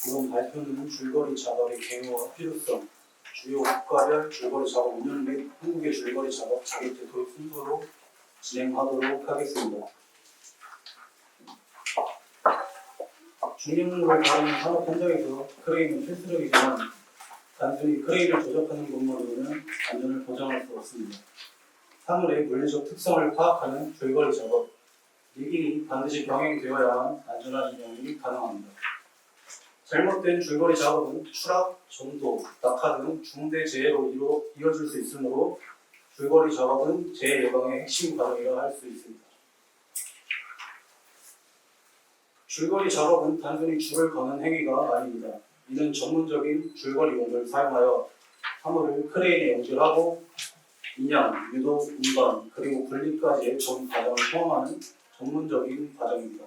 이번 발표는 줄거리 작업의 개요와 필요성, 주요 국가별 줄거리 작업 운영 및 한국의 줄거리 작업 자격제 도입 순서로 진행하도록 하겠습니다. 중량물을 다루는 산업 현장에서 크레인은 필수적이지만 단순히 크레인을 조작하는 것만으로는 안전을 보장할 수 없습니다. 사물의 물리적 특성을 파악하는 줄거리 작업, 리깅이 반드시 병행되어야만 안전한 운영이 가능합니다. 잘못된 줄거리 작업은 추락, 전도, 낙하 등 중대 재해로 이어질 수 있으므로 줄거리 작업은 재해 예방의 핵심 과정이라 할 수 있습니다. 줄거리 작업은 단순히 줄을 거는 행위가 아닙니다. 이는 전문적인 줄거리용을 사용하여 사물을 크레인에 연결하고 인양, 유도, 운반, 그리고 분리까지의 전 과정을 포함하는 전문적인 과정입니다.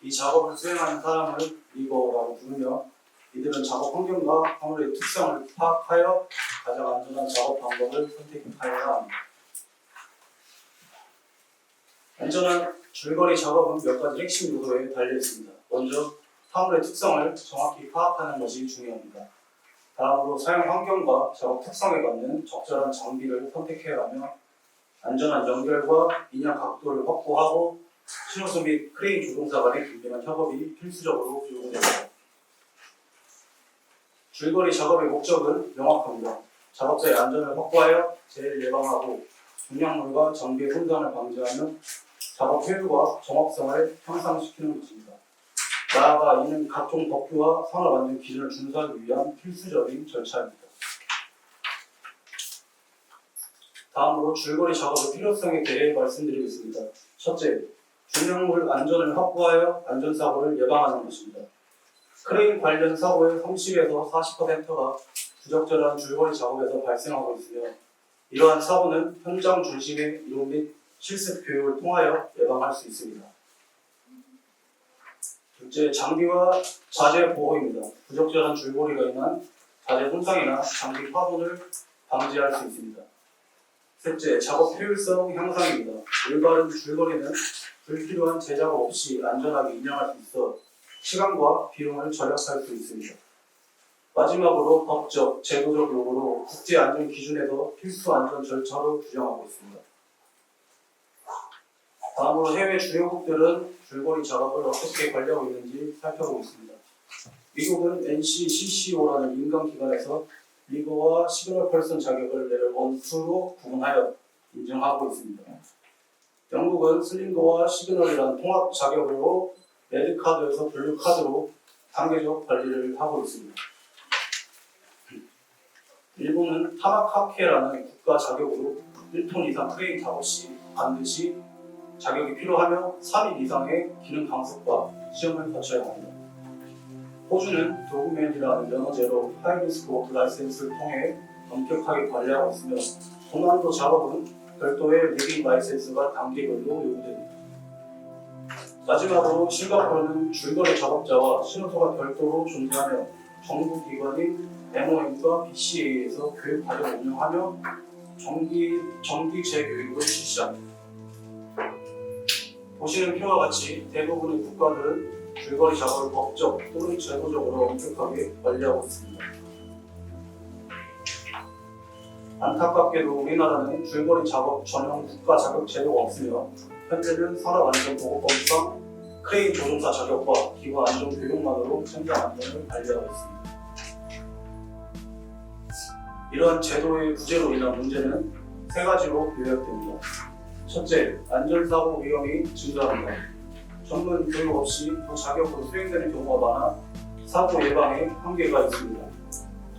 이 작업을 수행하는 사람을 리거라고 부르며 이들은 작업 환경과 사물의 특성을 파악하여 가장 안전한 작업 방법을 선택하여야 합니다. 안전한 줄거리 작업은 몇 가지 핵심 요소에 달려 있습니다. 먼저 사물의 특성을 정확히 파악하는 것이 중요합니다. 다음으로 사용 환경과 작업 특성에 맞는 적절한 장비를 선택해야 하며 안전한 연결과 인양 각도를 확보하고 신호수 및 크레인 조종사 간의 긴밀한 협업이 필수적으로 요구됩니다. 줄거리 작업의 목적은 명확합니다. 작업자의 안전을 확보하여 재해를 예방하고 중량물과 장비의 손상을 방지하며 작업 효율과 정확성을 향상시키는 것입니다. 나아가 이는 각종 법규와 산업안전 기준을 준수하기 위한 필수적인 절차입니다. 다음으로 줄거리 작업의 필요성에 대해 말씀드리겠습니다. 첫째, 중량물 안전을 확보하여 안전사고를 예방하는 것입니다. 크레인 관련 사고의 30에서 40%가 부적절한 줄거리 작업에서 발생하고 있으며 이러한 사고는 현장 중심의 이론 및 실습 교육을 통하여 예방할 수 있습니다. 둘째, 장비와 자재 보호입니다. 부적절한 줄거리가 인한 자재 손상이나 장비 파손을 방지할 수 있습니다. 셋째, 작업 효율성 향상입니다. 올바른 줄거리는 불필요한 재작업 없이 안전하게 인양할 수 있어 시간과 비용을 절약할 수 있습니다. 마지막으로 법적, 제도적 요구로 국제안전기준에서 필수 안전 절차로 규정하고 있습니다. 다음으로 해외 주요국들은 줄거리 작업을 어떻게 관리하고 있는지 살펴보겠습니다. 미국은 NCCCO라는 민간기관에서 리거와 시그널 펄슨 자격을 레벨 1, 2로 구분하여 인정하고 있습니다. 영국은 슬링거와 시그널이라는 통합 자격으로 레드카드에서 블루카드로 단계적 관리를 하고 있습니다. 일본은 타마카케라는 국가 자격으로 1톤 이상 크레인 작업 시 반드시 자격이 필요하며 3일 이상의 기능 강습과 시험을 거쳐야 합니다. 호주는 도그맨이라는 면허제로 하이리스크 워크 라이센스를 통해 엄격하게 관리하고 있으며 고난도 작업은 별도의 리깅 라이센스가 단계별로 요구됩니다. 마지막으로 싱가포르는 줄거리 작업자와 신호소가 별도로 존재하며 정부기관인 MOM과 BCA에서 교육 과정을 운영하며 정기 재교육을 실시합니다. 보시는 표와 같이 대부분의 국가들은 줄거리 작업을 법적 또는 제도적으로 엄격하게 관리하고 있습니다. 안타깝게도 우리나라는 줄거리 작업 전용 국가 자격 제도가 없으며 현재는 산업안전보건법상 크레인 조종사 자격과 기관 안전 교육만으로 현장 안전을 관리하고 있습니다. 이러한 제도의 부재로 인한 문제는 세 가지로 요약됩니다. 첫째, 안전사고 위험이 증가합니다. 전문 교육 없이 무자격으로 수행되는 경우가 많아 사고 예방에 한계가 있습니다.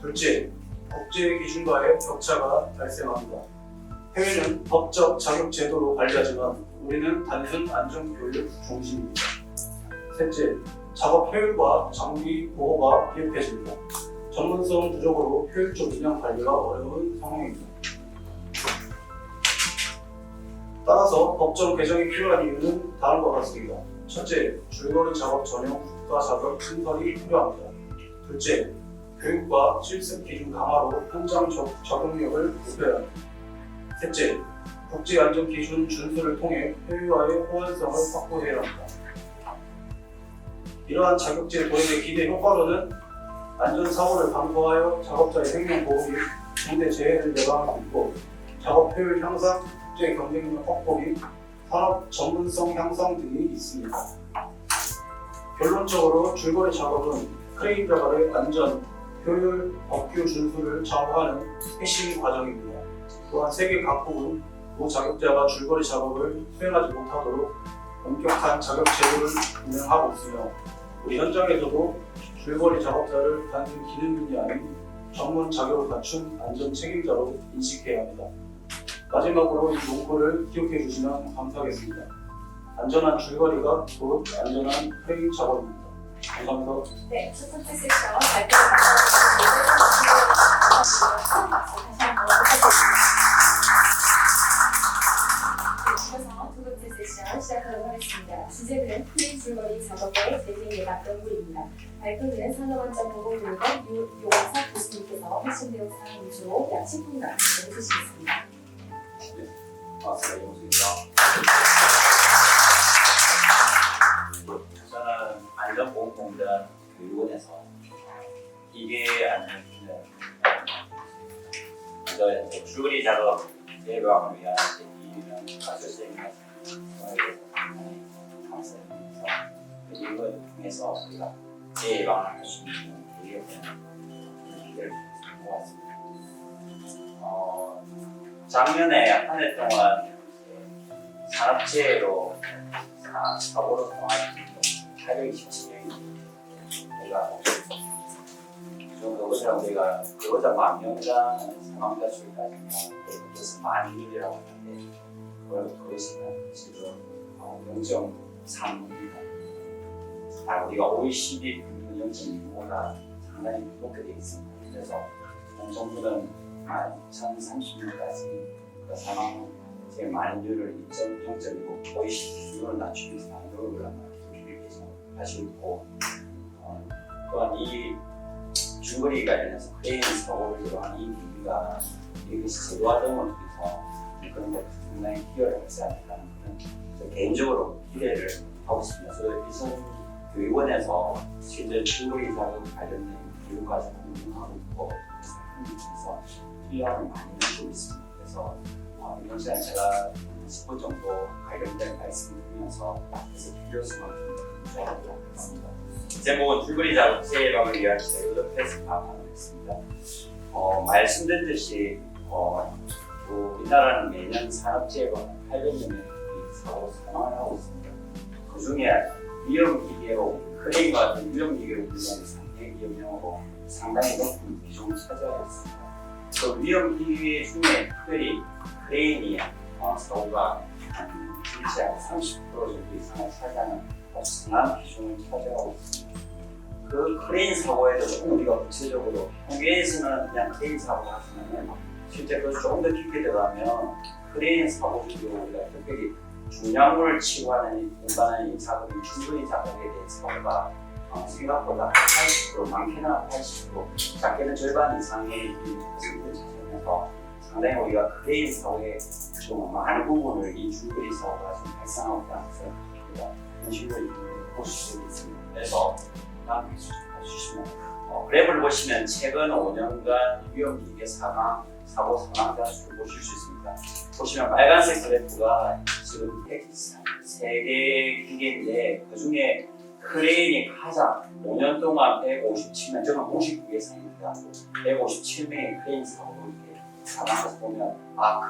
둘째, 국제 기준과의 격차가 발생합니다. 해외는 법적 자격 제도로 관리하지만 우리는 단순 안전교육 중심입니다. 셋째, 작업 효율과 장비 보호가 미흡해집니다. 전문성 부족으로 효율적 운영 관리가 어려운 상황입니다. 따라서 법정 개정이 필요한 이유는 다음과 같습니다. 첫째, 줄거리 작업 전용 국가 자격 신설이 필요합니다. 둘째, 교육과 실습 기준 강화로 현장 적응력을 높여야 합니다. 셋째, 국제안전기준 준수를 통해 효율화의 호환성을 확보해야 합니다. 이러한 자격제 도입의 기대 효과로는 안전사고를 방조하여 작업자의 생명 보호 및 중대 재해를 예방할 수 있고 작업 효율 향상, 국제 경쟁력 확보 및 산업 전문성 향상 등이 있습니다. 결론적으로 줄거리 작업은 크레인 작업의 안전, 효율, 법규 준수를 좌우하는 핵심 과정입니다. 또한 세계 각국은 자격자가 줄거리 작업을 수행하지 못하도록 엄격한 자격 제도를 운영하고 있으며 우리 현장에서도 줄거리 작업자를 단순 기능인이 아닌 전문 자격을 갖춘 안전 책임자로 인식해야 합니다. 마지막으로 이 문구를 기억해 주시면 감사하겠습니다. 안전한 줄거리가 곧 안전한 크레인 작업입니다. 감사합니다. 네, 첫 번째 세션 발표를 마쳤습니다. 다시 한번 부탁드립니다. 이어서 두 번째 세션 시작하도록 하겠습니다. 주제는 크레인 줄거리 작업의 재생 예방 연구입니다. 발표는 산업안전보건교육원 유용사 교수님께서 핵심 내용 사항 위주로 약 10분간 해주시겠습니다. 반갑습니다. 이용수입니다. 저는 안전보건공단 교육원에서 이게 안전기능 먼저 줄거리 작업 예방을 위한 이유는 가수생활 생활에 대해서 상당히 감사드리면서 이걸 통해서 우리가 예방을 할 수 있는 기회를 기대를 것 같습니다. 작년에 한 해 동안 산업재해로 사고로 통한 827명이 우리가 그것을 우리가 그거보다 만 명당 사망자 수까지 그래서 만 일이라고 하는데 그것은 지금 0.3입니다. 우리가 OECD 평균 0.2보다 상당히 높게 되어 있습니다. 그래서 정부는 2030년까지 사망의 만인율을 0.2고 OECD 낮추기 위해서 노력을 하시고 있고 또한 이 줄거리 관련해서 크레인 사고를 예방하는 이 비비가 이것이 제도화됨을 통해서 그런 데 상당히 기여를 하지 않을까는 그런 개인적으로 기대를 하고 있습니다. 그래서 이선 교육원에서 실제 줄거리 작업 관련된 교육 과정을 운영하고 있고 그래서 필요함을 많이 느끼고 있습니다. 그래서 이번 시간에 제가 10분 정도 관련된 말씀을 드리면서 그래서 필요성을 조사하도록 하겠습니다. 제목은 줄거리 작업 예방을 위한 제도적 패스 방안을 했습니다. 말씀드렸듯이 우리나라는 매년 산업재해로 800명의 사고로 사망을 하고 있습니다. 그 중에 위험기계로 크레인 같은 위험기계로 분류하는 상계 기업용으로 상당히 높은 비중을 차지하고 있습니다. 그 위험기계 중에 특별히 크레인이 사고가 전체 30% 정도 이상을 차지하는 엄청난 비중을 차지하고 있습니다. 그 크레인 사고에 대해서 조금 우리가 구체적으로 통계에서는 그냥 크레인 사고가 하지만 실제 그것을 조금 더 깊게 들어가면 크레인 사고 중에 우리가 특별히 중량물을 치고하는 운반하는 이 작업인 줄거리 작업에 대한 사고가 생각보다 80% 많게는 80% 작게는 절반 이상의 것을 차지하면서 상당히 우리가 크레인 사고의 좀 많은 부분을 이 줄거리 사고가 좀 발생하고 있다면서 우리가 현실을 보실 수 있습니다. 그래서 다음 주시면 그래프를 보시면 최근 5년간 위험기계 사고 사망자 수를 보실 수 있습니다. 보시면 빨간색 그래프가 지금 103개 기계인데 그 중에 크레인이 가장 5년 동안 157명, 저는 59개 상입니다. 157명의 크레인 사고로 이렇게 사망해서 보면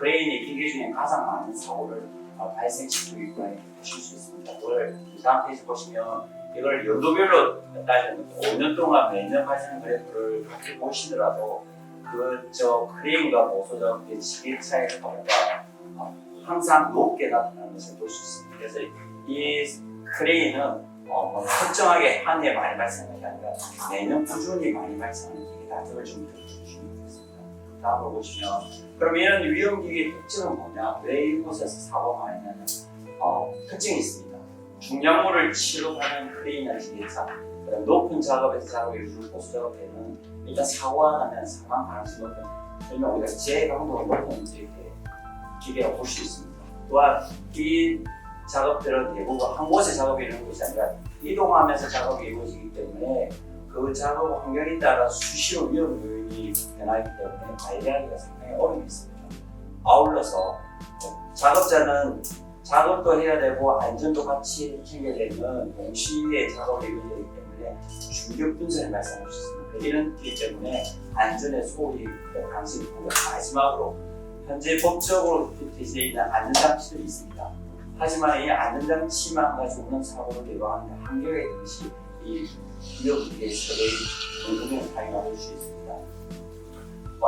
크레인이 기계 중에 가장 많은 사고를 발생시키고 있구나 보실 수 있습니다. 오늘 이 다음 페이지 보시면 이걸 연도별로 따지면 5년 동안 매년 발생하는 그래프를 같이 보시더라도 크레인과 보소작업의 지게차의 사고가 항상 높게 나타나는 것을 볼 수 있습니다. 그래서 이 크레인은 특정하게 한 해 많이 발생하는 게 아니라 매년 꾸준히 많이 발생하는 기계다. 그걸 좀 들어주시면 되겠습니다. 다음을 보시면 그럼 이런 위험기계의 특징은 뭐냐? 왜 이곳에서 사고가 많이 나냐? 특징이 있습니다. 중량물을 취급하는 크레인이나 지게차, 높은 작업에서 작업을 이루는 보수작업에는 일단 사고가 나면 사망 가능성이 높은, 그러면 우리가 재해 강도가 높은 이렇게 기계라고 볼 수 있습니다. 또한 이 작업들은 대부분 한 곳에 작업이 이루어지는 것이 아니라 이동하면서 작업이 이루어지기 때문에 그 작업 환경에 따라 수시로 위험 요인이 변하기 때문에 관리하기가 상당히 어려움이 있습니다. 아울러서 작업자는 작업도 해야 되고 안전도 같이 챙겨야 되는 동시에 작업이 이루어지기 때문에 충격 분산을 발생할 수 있습니다. 이런 기 때문에 안전에 소홀히 관심이 있고요. 마지막으로 현재 법적으로 되어 있는 안전장치들이 있습니다. 하지만 이 안전장치만 가지고는 사고를 예방하는 데 한계가 있는 것이 이 기업의 서로의 공동의 차이가 볼 수 있습니다.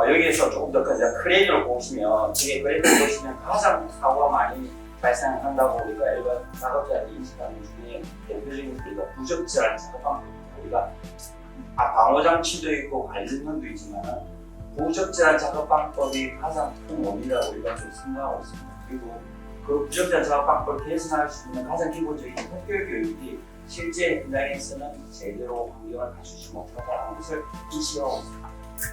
여기에서 조금 더 크레인으로 보시면 이게 크레인으로 보시면 가장 사고가 많이 발생한다고 우리가 일반 작업자들이 인식하는 중에 대표적인 우리가 부적절한 작업 방법입니다. 우리가 방호장치도 있고 관리면도 있지만 부적절한 작업 방법이 가장 큰 원인이라고 우리가 좀 생각하고 있습니다. 그리고 그 부적절한 작업 방법을 개선할 수 있는 가장 기본적인 특별 교육이 실제 현장에서는 제대로 환경을 갖추지 못하다는 것을 인식하고 있습니다.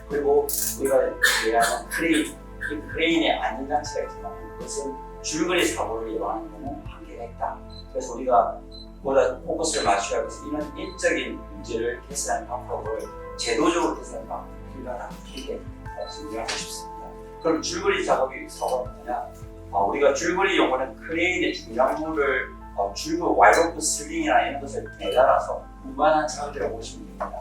그리고 우리가 얘기하는 크레인, 이 크레인의 안전장치가 있지만 그것은 줄거리 사고를 예방하는 데는 한계가 있다. 그래서 우리가 보다 포커스를 맞춰야 해서 이런 일적인 문제를 개선하는 방법을 제도적으로 개선하는 방법이 필요하다. 이렇게 정리하고 싶습니다. 그럼 줄거리 작업이 사고가 뭐냐? 우리가 줄거리 용어는 크레인의 중량물을 줄거 와이로프 슬링이나 이런 것을 매달아서 운반한 작업이라고 보시면 됩니다.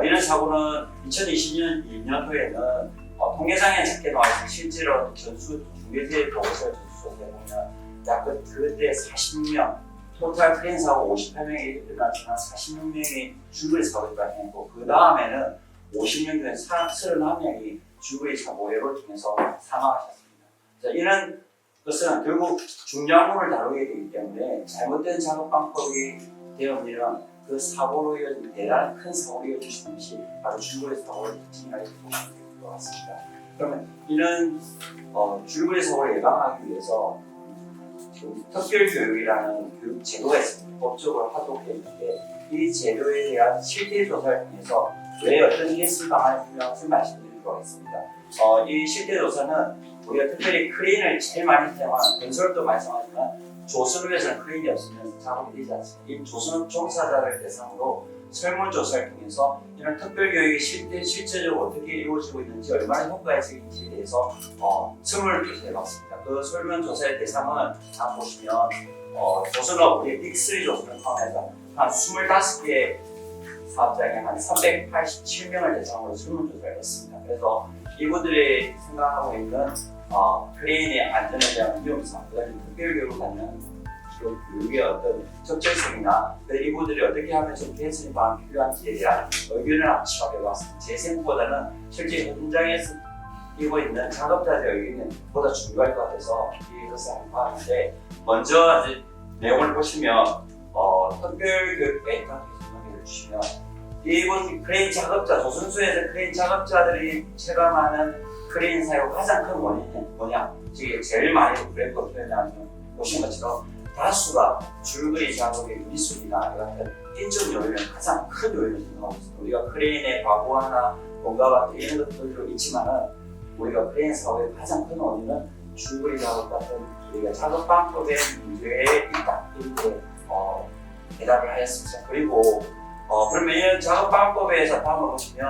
이런 사고는 2020년 2년도에는 통계상에 작게 나와서 실제로 전수 중개재 보고서 전수조사에 보면 약 그때 40명 토탈 크레인 사고 58명이 일어났지만 46명이 줄거리 사고를 발생했고 그 다음에는 50명 중에 31명이 줄거리 사고를 통해서 사망하셨습니다. 이런 것은 결국 중량물을 다루게 되기 때문에 잘못된 작업 방법이 되어버리면 그 사고로 이어진 대단한 큰 사고로 이어질 수 있는 것이 바로 줄거리 사고를 특징이라고 보시면 될 것 같습니다. 그러면 이런 줄거리 사고를 예방하기 위해서 특별교육이라는 교육 제도가 있습니다. 법적으로 하도록 되어 있는데 이 제도에 대한 실태 조사를 통해서 왜 어떤 개선 방안이 필요한지 말씀드리도록 하겠습니다. 이 실태 조사는 우리가 특별히 크레인을 제일 많이 사용하는 건설도 마찬가지지만 조선업에서는 크레인이 없으면 작업이 되지 않습니다. 이 조선업 종사자를 대상으로 설문조사를 통해서 이런 특별교육이 실제적으로 어떻게 이루어지고 있는지 얼마나 효과적인지에 대해서 설문조사를 해봤습니다. 그 설문조사의 대상은 다 보시면 조선업 우리 빅3 조선을 포함해서 한 25개 사업장에 한 387명을 대상으로 설문조사를 했습니다. 그래서 이분들이 생각하고 있는 크레인의 안전에 대한 위험성, 그다음에 특별교육을 받는 그 교육의 어떤 적절성이나 이분들이 어떻게 하면 좀 개선이 필요한지에 대한 의견을 한번 취합해봤습니다. 제 생각보다는 실제 현장에서 이고 있는 작업자들의 의견이 보다 중요할 것 같아서 이것을 한번 하는데 먼저 이제 내용을 보시면 특별교육 데이터 설명해 주시면 이분 크레인 작업자, 조선소에서 크레인 작업자들이 체감하는 크레인 사용 가장 큰 원인은 뭐냐? 제일 많이 그래프 표현하면 보신 것처럼 다수가 줄거리 작업의 미숙이나 같은 인적 요인은 가장 큰 요인을 생각하고 있습니다. 우리가 크레인의 과부하나 공과가 이런 것들도 있지만은 우리가 크레인 사고의 가장 큰 원인은 줄거리 작업 같은 우리가 작업 방법의 문제에 있다. 이렇게 대답을 하였습니다. 그리고 그러면 이 작업 방법에서 한번 보시면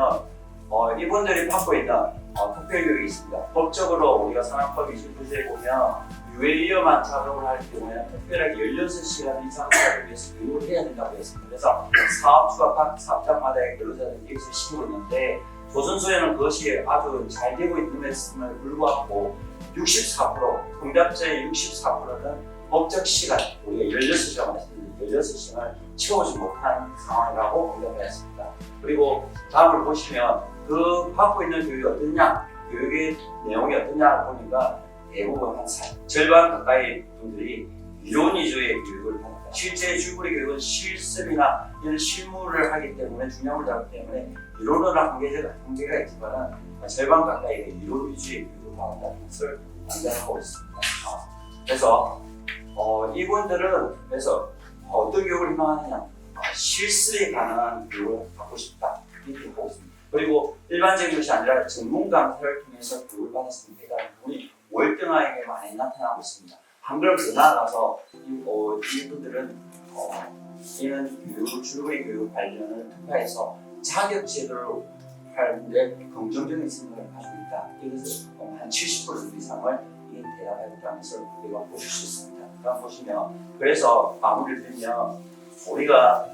이분들이 받고 있는 특별교육이 있습니다. 법적으로 우리가 산업법 29조에 보면 위험한 작업을 할 경우에는 특별하게 16시간 이상 작업을 위해서 교육을 해야 된다고 했습니다. 그래서 사업주가 각 사업장마다의 근로자들이 이것을 시키고 있는데 조선소에는 그것이 아주 잘 되고 있음에도 불구하고 64%, 공답자의 64%는 법적 시간, 우리가 16시간 말씀드렸는데 16시간을 채우지 못하는 상황이라고 공답하였습니다. 그리고 다음을 보시면 그 받고 있는 교육이 어떠냐, 교육의 내용이 어떠냐 보니까 대부분 한 절반 가까이 분들이 이론 위주의 교육을 받는다. 실제 줄거리 교육은 실습이나 이런 실무를 하기 때문에 중요함을 다루기 때문에 이론은 한계가 있지만 절반 가까이가 이론 위주의 교육을 받는다는 것을 판단하고 있습니다. 그래서 이분들은 그래서 어떤 교육을 희망하느냐, 실습에 관한 교육을 받고 싶다 이렇게 보고 있습니다. 그리고 일반적인 것이 아니라 전문 강사를 통해서 교육을 받았습니다. 부분이 월등하게 많이 나타나고 있습니다. 한 걸음 더 나아가서 이분들은 이런 교육, 줄거리 교육 관련을 특화해서 자격 제도를 하는데 긍정적인 생각을 가지고 있다. 이것을 한 70% 이상을 이 대답했다는 것을 우리가 보실 수 있습니다. 그럼 보시면 그래서 마무리를 들면 우리가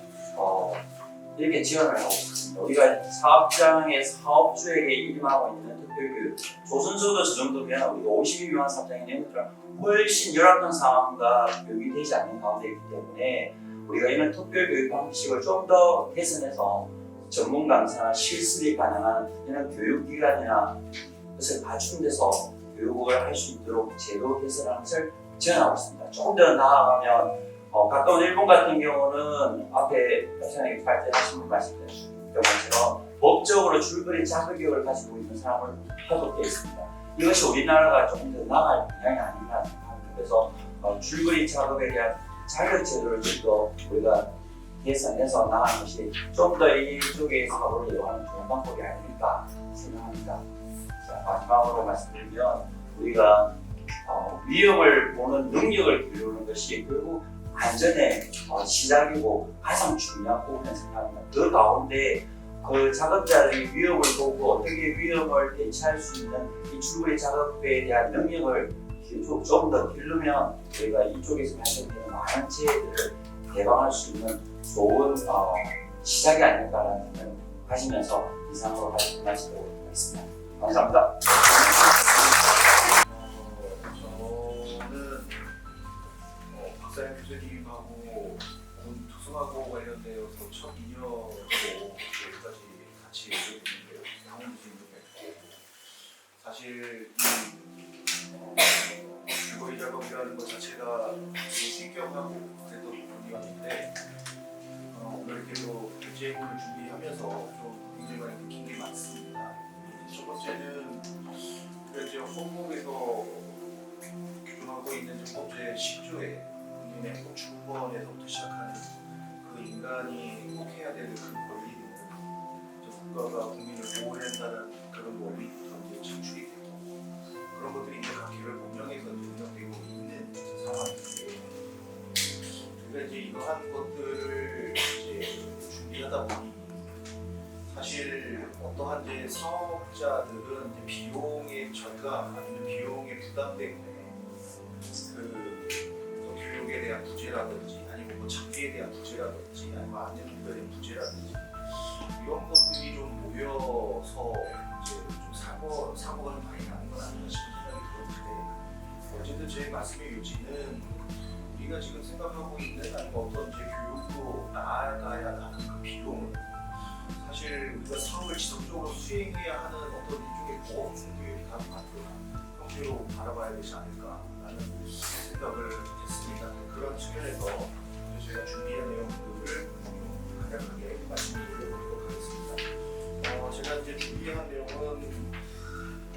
이렇게 지원을 하고 있습니다. 우리가 사업장의 사업주에게 임하고 있는 특별교육 조선소도 저 정도면 우리가 50인 미만 사업장이 되는 것처럼 훨씬 열악한 상황과 교육이 되지 않는 가운데 있기 때문에 우리가 이런 특별교육 방식을 좀 더 개선해서 전문 강사나 실습이 가능한 이런 교육기관이나 것을 갖춘 데서 교육을 할 수 있도록 제도 개선하는 것을 지원하고 있습니다. 조금 더 나아가면 가까운 일본 같은 경우는 앞에 professionally 발전하신 분 말씀드린 것처럼 법적으로 줄거리 자격을 가지고 있는 사람을 하도록 되어 있습니다. 이것이 우리나라가 조금 더 나아갈 방향이 아닌가 생각합니다. 그래서 줄거리 작업에 대한 자격 제도를 좀 더 우리가 개선해서 나가는 것이 좀 더 이쪽의 사고를 이용하는 좋은 방법이 아닐까 생각합니다. 자, 마지막으로 말씀드리면 우리가 위험을 보는 능력을 기르는 것이 결국 안전의 시작이고 가장 중요한 부분을 생각합니다. 그 가운데 그 작업자들이 위험을 보고 어떻게 위험을 대처할 수 있는 이 줄거리 작업에 대한 능력을 좀 더 기르면 저희가 이쪽에서 발생되는 많은 재해들을 예방할 수 있는 좋은 시작이 아닐까라는 생각을 가지면서 이상으로 말씀드리도록 하겠습니다. 감사합니다. 저는 박사님 교수님하고 군 투성하고 관련되어서 첫 인연으로 여기까지 같이 있는데요. 상훈 교수님도 뵙고 사실 이 줄거리 작업이라는 것 자체가 신경하고 그랬던 부분이었는데 오늘 이렇게 또 교재문을 준비하면서 좀 굉장히 많이 느낀 게 많습니다. 첫 번째는 우리가 이제 헌법에서 규정하고 있는 헌법제 10조에 국민의 행복 주권에서부터 시작하는 그 인간이 행복해야 되는 그 권리는 국가가 국민을 보호해야 한다는 그런 원리부터 이제 창출이 되고 그런 것들이 이제 각 개별 법령에서 운영되고 있는 상황인데 우리가 이제 이러한 것들을 이제 준비하다 보니 사실 어떠한 이제 사업자들은 이제 비용의 절감 아니면 비용의 부담 때문에 그 교육에 대한 부재라든지 아니면 뭐 장비에 대한 부재라든지 아니면 안전에 대한 부재라든지 이런 것들이 좀 모여서 이제 좀 사고가 좀 많이 나는 건 아닌가 싶은 생각이 들었는데 어쨌든 제 말씀의 요지는 우리가 지금 생각하고 있는 아니면 어떤 이제 교육도 나아가야 하는 그 비용은 사실 우리가 사업을 지속적으로 수행해야 하는 어떤 일종의 보험 교육이 다 만들어가는 형태로 바라봐야 되지 않을까라는 생각을 했습니다. 그런 측면에서 제가 준비한 내용들을 간략하게 말씀드리도록 하겠습니다. 제가 이제 준비한 내용은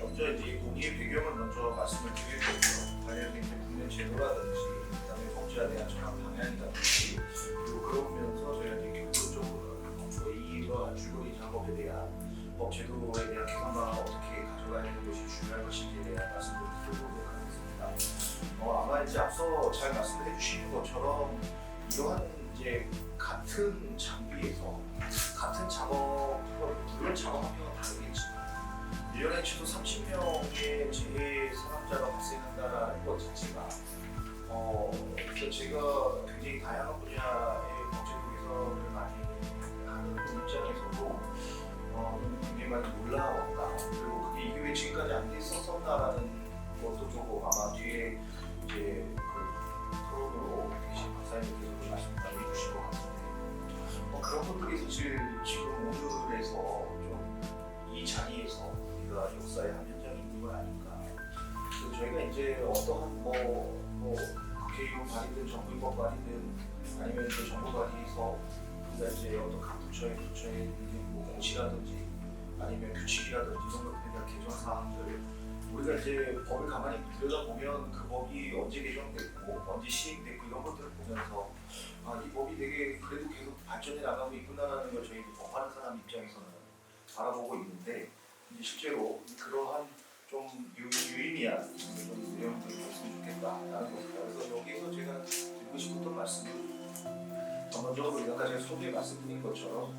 먼저 이제 논의의 배경을 먼저 말씀을 드릴 거고요. 관련된 이제 국내 제도라든지 그다음에 법제에 대한 전환 방향이라든지 그리고 그러면서 저희가 이제 결론적으로 이러한 줄거리 작업에 대한 법 제도에 대한 개선 방안을 어떻게 가져가야 되는 것이 중요한 것인지에 대한 말씀을 드리도록 하겠습니다. 아마 이제 앞서 잘 말씀해 주신 것처럼 이러한 이제 같은 장비에서 같은 작업, 물론 작업 환경은 다르겠지만 1년에 최소 30명의 재해 사망자가 발생한다는 것 자체가 그래서 제가 굉장히 다양한 분야의 법제도 개선을 많이 하는 입장에서도 굉장히 많이 놀라웠다. 그리고 그게 이게 왜 지금까지 안 됐었었나라는 것도 조금 아마 뒤에 이제 그 토론으로 계신 박사님께서도 말씀 나눠 주실 것 같은데 그런 것들이 사실 지금 오늘에서 좀 이 자리에서 우리가 역사의 한 현장이 있는 건 아닌가. 그래서 저희가 이제 어떠한 뭐 국회의원 발의든 정부입법 발의든 아니면 이제 정부 발의에서 우리가 이제 어떤 각 부처의 뭐 공시라든지 아니면 규칙이라든지 이런 것들에 대한 개정 사항들 우리가 이제 법을 가만히 들여다보면 그 법이 언제 개정됐고 언제 시행됐고 이런 것들을 보면서 이 법이 되게 그래도 계속 발전해 나가고 있구나라는 걸 저희 법하는 사람 입장에서는 바라보고 있는데 이제 실제로 그러한 좀 유의미한 좀 내용들이 있으면 좋겠다라는 겁니다. 그래서 여기서 제가 드리고 싶었던 말씀은 전반적으로 아까 제가 소개에 말씀드린 것처럼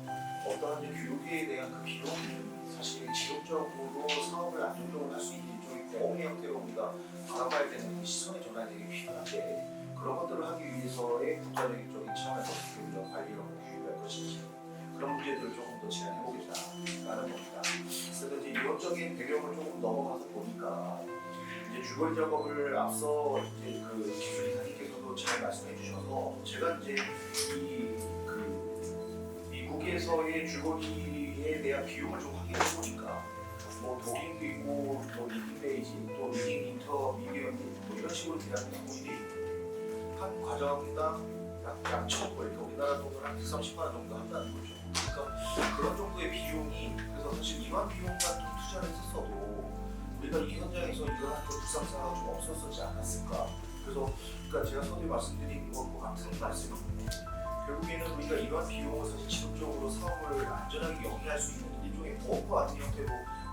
어떠한 이제 교육에 대한 그 비용이 사실 지속적으로 사업을 안정적으로 할 수 있는 일종의 보험 형태로 우리가 바라봐야 되는 시선의 전환이 되게 필요한데 그런 것들을 하기 위해서의 국가적인 차원에서 어떻게 우리가 관리하고 교육할 것인지 그런 문제들을 조금 더 제안해보겠다라는 겁니다. 그래서 이제 이론적인 배경을 조금 넘어가서 보니까 이제 줄거리 작업을 앞서 이제 그 기술 이사님께서도 잘 말씀해 주셔서 제가 이제 미국에서의 줄거리에 대한 비용을 좀 확인해 보니까 뭐 독일 그리고 또 리딩 페이지 또 리딩 인터 미디어 뭐 이런 식으로 대한 부분이 한 과정당 약 1,000불, 우리나라 돈으로 한 130만 원 정도 한다는 거죠. 그러니까 그런 정도의 비용이 그래서 사실 이만 비용만 좀 투자를 했었어도 우리가 이 현장에서 이러한 그 불상사가 좀 없었지 않았을까. 그래서 그러니까 제가 서두에 말씀드린 것과 같은 말씀인데 결국에는 우리가 이러한 비용을 사실 지속적으로 사업을 안전하게 영위할 수 있는 일종의 보험과 같은 형태로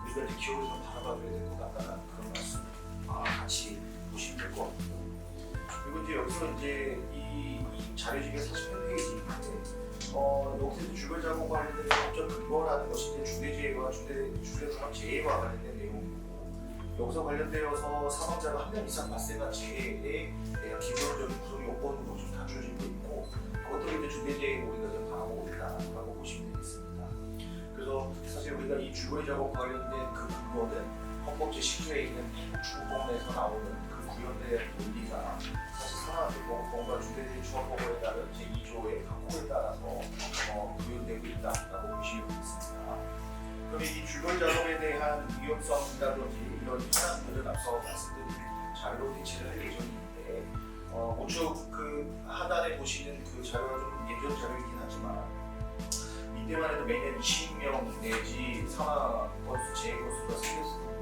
우리가 이제 기업을 좀 바라봐줘야 될 것 같다는 그런 말씀 같이 보시면 될 것 같고 그리고 이제 여기서 이제 이 자료집의 48페이지인데 여기서 이제 주거 작업 관련된 법적 근거라는 것이 이제 중대재해와 중대산업재해와 관련된 내용이고 여기서 관련되어서 사망자가 한 명 이상 발생한 재해에 대한 기본적인 구성 요건으로 좀 갖춰지고 있고 그것들을 이제 중대재해로 우리가 좀 바라보고 있다라고 보시면 되겠습니다. 그래서 사실 우리가 이 줄거리 작업 관련된 그 근거는 헌법 제19조에 있는 미국 주거법에서 나오는 그 구현된 논리가 사실 산업안전보건법과 중대재해처벌법에 따른 제2조의 각호에 따라서 구현되고 있다라고 보시면 되겠습니다. 그럼 이 줄거리 작업에 대한 위험성이라든지 이런 현황들은 앞서 말씀드린 자료로 대체를 할 예정인데 우측 그 하단에 보시는 그 자료가 좀 예전 자료이긴 하지만 이때만 해도 매년 20명 내지 사망 건수, 재해 건수가 생겼습니다.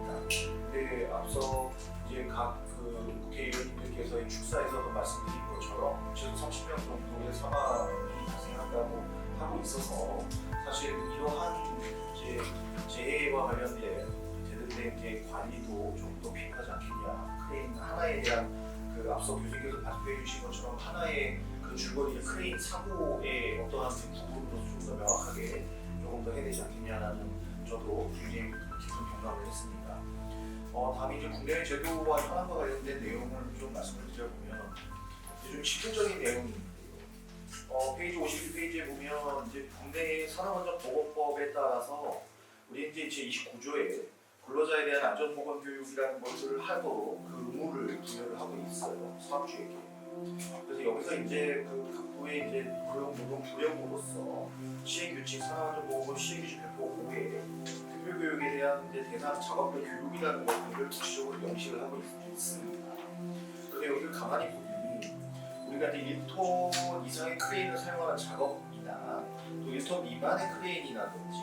근데 앞서 이제 각 그 국회의원님들께서 축사에서도 말씀드린 것처럼 최소 30명 정도의 사망이 발생한다고 하고 있어서 사실 이러한 이제 재해와 관련된 제대로 된 이제 관리도 좀 더 필요하지 않겠냐. 크레인 하나에 대한 그 앞서 교수님께서 발표해 주신 것처럼 하나의 그 줄거리 크레인 사고의 어떠한 부분도 좀 더 명확하게 조금 더 해야 되지 않겠냐라는 저도 굉장히 깊은 공감을 했습니다. 다음에 이제 국내의 제도와 현황과 관련된 내용을 좀 말씀을 드려보면 좀 실질적인 내용인데요. 페이지 51페이지에 보면 이제 국내의 산업안전보건법에 따라서 우리 이제 제29조에 근로자에 대한 안전보건 교육이라는 것들을 하도록 그 의무를 부여를 하고 있어요. 사업주에게. 그래서 여기서 이제 그 각부의 이제 고용노동 부령으로서 시행규칙 산업안전보건법 시행규칙 배포 5에 특별교육에 대한 이제 대상 작업별 교육이라는 것들을 구체적으로 명시를 하고 있습니다. 그런데 여기를 가만히 보니 우리가 이제 1톤 이상의 크레인을 사용하는 작업이나 또 1톤 미만의 크레인이라든지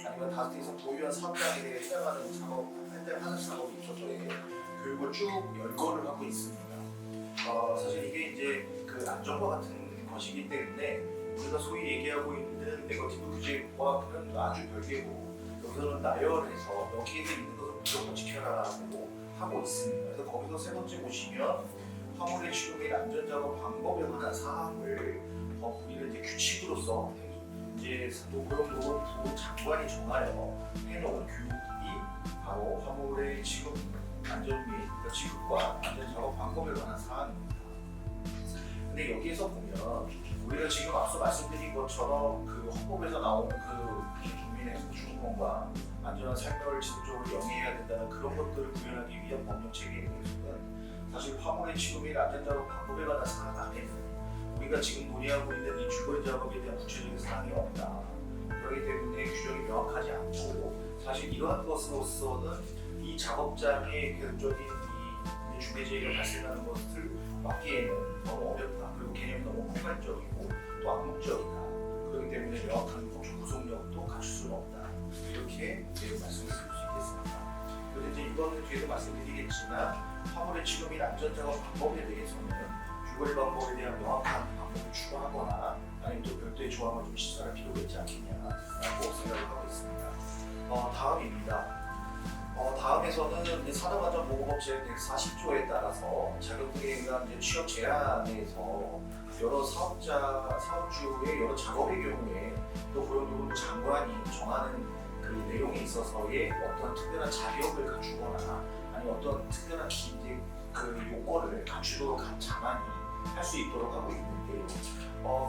아니면 5톤 이상 보유한 사업장에 대해 해당하는 작업이 있어서 교육을 쭉 열거를 하고 있습니다. 사실 이게 이제 그 안전과 같은 것이기 때문에 우리가 소위 얘기하고 있는 네거티브 규제와는 아주 별개고 여기서는 나열해서 여기에 있는 것을 무조건 지켜라라고 하고 있습니다. 그래서 거기서 세 번째 보시면 화물의 취급 및 안전작업 방법에 관한 사항을 우리는 이제 규칙으로서 이제 고용노동부 장관이 정하여 해놓은 교육이 바로 화물의 취급 안전 및 취급과 안전작업 방법에 관한 사항입니다. 근데 여기에서 보면 우리가 지금 앞서 말씀드린 것처럼 그 헌법에서 나오는 그 국민의 주권과 안전한 삶을 지속적으로 영위해야 된다는 그런 것들을 구현하기 위한 법령 체계에 대해서는 사실 화물의 취급 및 안전작업 방법에 관한 사항 안에는 우리가 지금 논의하고 있는 이 줄거리 작업에 대한 구체적인 사항이 없다. 그렇기 때문에 규정이 명확하지 않고 사실 이러한 것으로서는 이 작업장의 계속적인 이 중대재해가 발생하는 것을 막기에는 너무 어렵다. 그리고 개념이 너무 폭발적이고 또 암묵적이다. 그렇기 때문에 명확한 구속력도 갖출 수는 없다. 이렇게 말씀을 드릴 수 있겠습니다. 그런데 이제 이거는 뒤에도 말씀드리겠지만 화물의 취급 및 안전작업 방법에 대해서는 줄거리 방법에 대한 명확한 방법을 추가하거나 아니면 또 별도의 조항을 좀 시사할 필요가 있지 않겠냐라고 생각을 하고 있습니다. 다음입니다. 다음에서는 이제 산업안전보건법 제140조에 따라서 자격증에 의한 이제 취업 제한에서 여러 사업주의 여러 작업의 경우에 또 고용노동부 장관이 정하는 그 내용에 있어서의 어떤 특별한 자격을 갖추거나 아니면 어떤 특별한 그 요건을 갖추도록 자만이 할 수 있도록 하고 있는데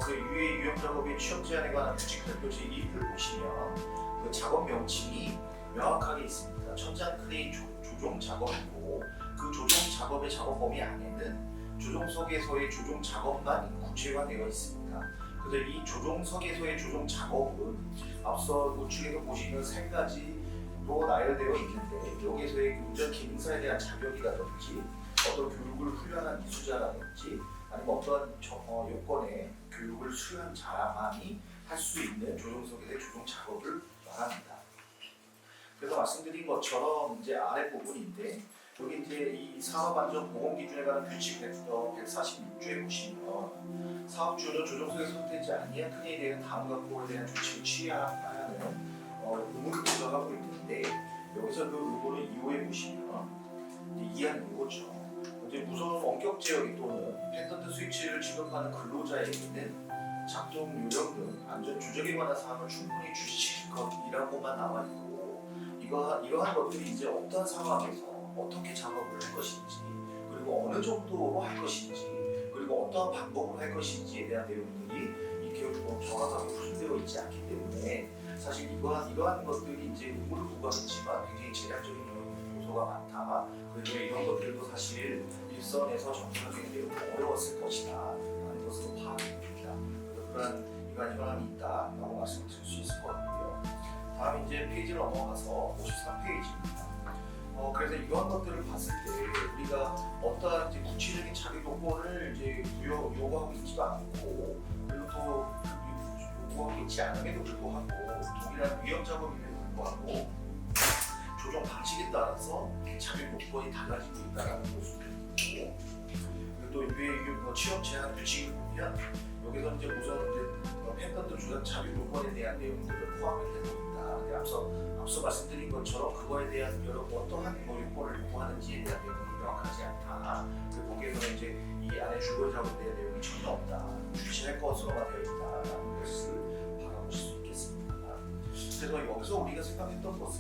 그 유해 작업의 취업 제한에 관한 규칙 발표 제1을 보시면 그 작업 명칭이 명확하게 있습니다. 천장 크레인 조종 작업이고 그 조종 작업의 작업 범위 안에는 조종석에서의 조종 작업만 구체화되어 있습니다. 그래서 이 조종석에서의 조종 작업은 앞서 우측에서 보시면 세 가지로 나열되어 있는데 여기서의 운전 기능사에 대한 자격이라든지 어떤 교육을 훈련한 이수자라든지 아니면 어떤 요건의 교육을 수료한 자만이 할 수 있는 조종석에서의 조종 작업을 말합니다. 그래서 말씀드린 것처럼 이제 아랫부분인데 여기 이제 이 산업안전보건기준에 관한 규칙 146조에 보시면 사업주는 조종석에 선택되지 아니한 크레인에 대한 다음과 그에 대한 조치를 취해야 하는 의무를 부과하고 있는데 여기서 그 의무를 2호에 보시면 이제 이해하는 이거죠. 이제 무선 원격 제어기 또는 펜던트 스위치를 지급하는 근로자에게는 작동 요령 등 안전 조정에 관한 사항을 충분히 주시킬 것이라고만 나와 있고 이러한 것들이 이제 어떤 상황에서 어떻게 작업을 할 것인지 그리고 어느 정도로 할 것인지 그리고 어떠한 방법으로 할 것인지에 대한 내용들이 이렇게 정확하게 풀되어 있지 않기 때문에 사실 이러한 것들이 이제 의무를 부과했지만 굉장히 제약적인 요소가 많다. 그래서 이런 것들도 사실 일선에서 정상적인 내용이 어려웠을 것이다 라는 것으로 파악이 됩니다. 그래서 그런 이관이 있다라고 말씀을 드릴 수 있을 것 같고요. 다음 이제 페이지를 넘어가서 53페이지입니다. 그래서 이러한 것들을 봤을 때 우리가 어떠한 이제 구체적인 자격 요건을 이제 요구하고 있지도 않고 그리고 또 요구하고 있지 않음에도 불구하고 동일한 위험 작업임에도 불구하고 조정 방식에 따라서 자격 요건이 달라지고 있다는 것을 있고 그리고 또 유해 취업 제한 규칙을 보면 여기서 이제 우선 이제 펜던트 조작 자격 요건에 대한 내용들을 포함이 되고 있다. 근데 앞서 말씀드린 것처럼 그거에 대한 여러 어떠한 요건을 요구하는지에 대한 내용이 명확하지 않다. 그리고 거기에서는 이제 이 안에 주거 작업에 대한 내용이 전혀 없다. 주시할 것으로만 되어 있다라는 것을 바라보실 수 있겠습니다. 그래서 여기서 우리가 생각했던 것은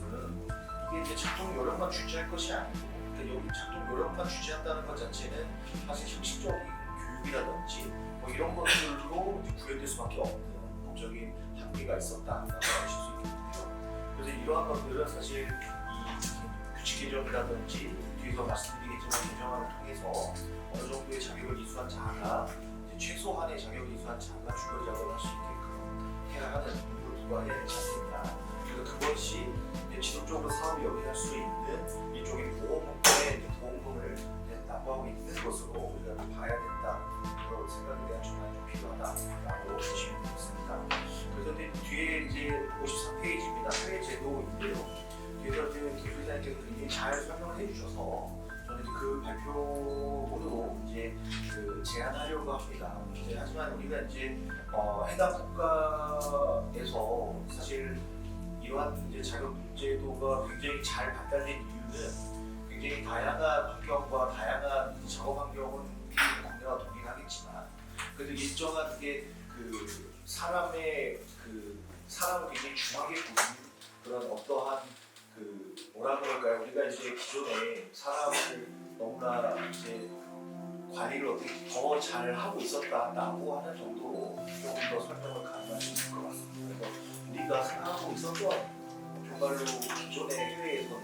이게 이제 작동 요령만 주지할 것이 아니고 그러니까 여기 작동 요령만 주지한다는 것 자체는 사실 형식적인 교육이라든지 뭐 이런 것들로 구현될 수밖에 없는 법적인 한계가 있었다라고 하실 수 있겠는데요. 그래서 이러한 것들은 사실 이 규칙 개정이라든지 뒤에서 말씀드리겠지만 개정안을 통해서 어느 정도의 자격을 이수한 자가 이제 최소한의 자격을 이수한 자가 주거 작업을 할 수 있게끔 해야 하는 의무를 부과해야 되지 않습니다. 그래서 그것이 지속적으로 사업이 영위할 수 있는 일종의 보험금을 납부하고 있는 것으로 우리가 봐야 된다고 생각에 대한 전환이 좀 필요하다라고 보시면 되겠습니다. 그래서 뒤에 이제 53페이지입니다. 해외 제도인데요. 뒤에서 이제 김소장님께서 굉장히 잘 설명을 해주셔서 저는 그 발표로 이제 제안하려고 합니다. 하지만 우리가 이제 해당 국가에서 사실 이러한 이제 자격제도가 굉장히 잘 발달된 이유는 굉장히 다양한 환경과 다양한 작업 환경은 국내와 동일하겠지만 그래도 일정한 게 사람을 굉장히 중하게 보는 그런 어떠한 뭐라 그럴까요? 우리가 이제 기존에 사람을 너무나 이제 관리를 어떻게 더 잘 하고 있었다라고 하는 정도로 조금 더 설명을 가능할 수 있을 것 같습니다. 그래서 우리가 생각하고 있었던 정말로 기존의 해외에서는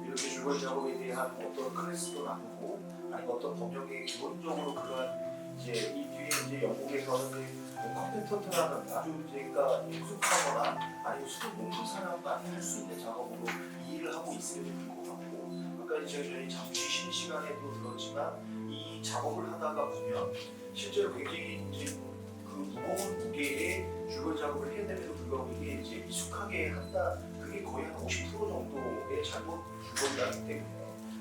이렇게 주거 작업에 대한 어떤 클래스도 나누고 아니면 어떤 법령의 기본적으로 그런 이제 이 뒤에 이제 영국에서는 컴퓨터라는 아주 그러니까 익숙하거나 아니면 수도 높은 사람만이 할 수 있는 작업으로 이해를 하고 있음에도 불구하고 아까 저희 잠시 쉬는 시간에도 들었지만 이 작업을 하다가 보면 실제로 굉장히 이제 무거운 무게의 주거 작업을 해냄에도 불구하고 이게 이제 미숙하게 한다 그게 거의 한 50% 정도의 잘못 주거이기 때문에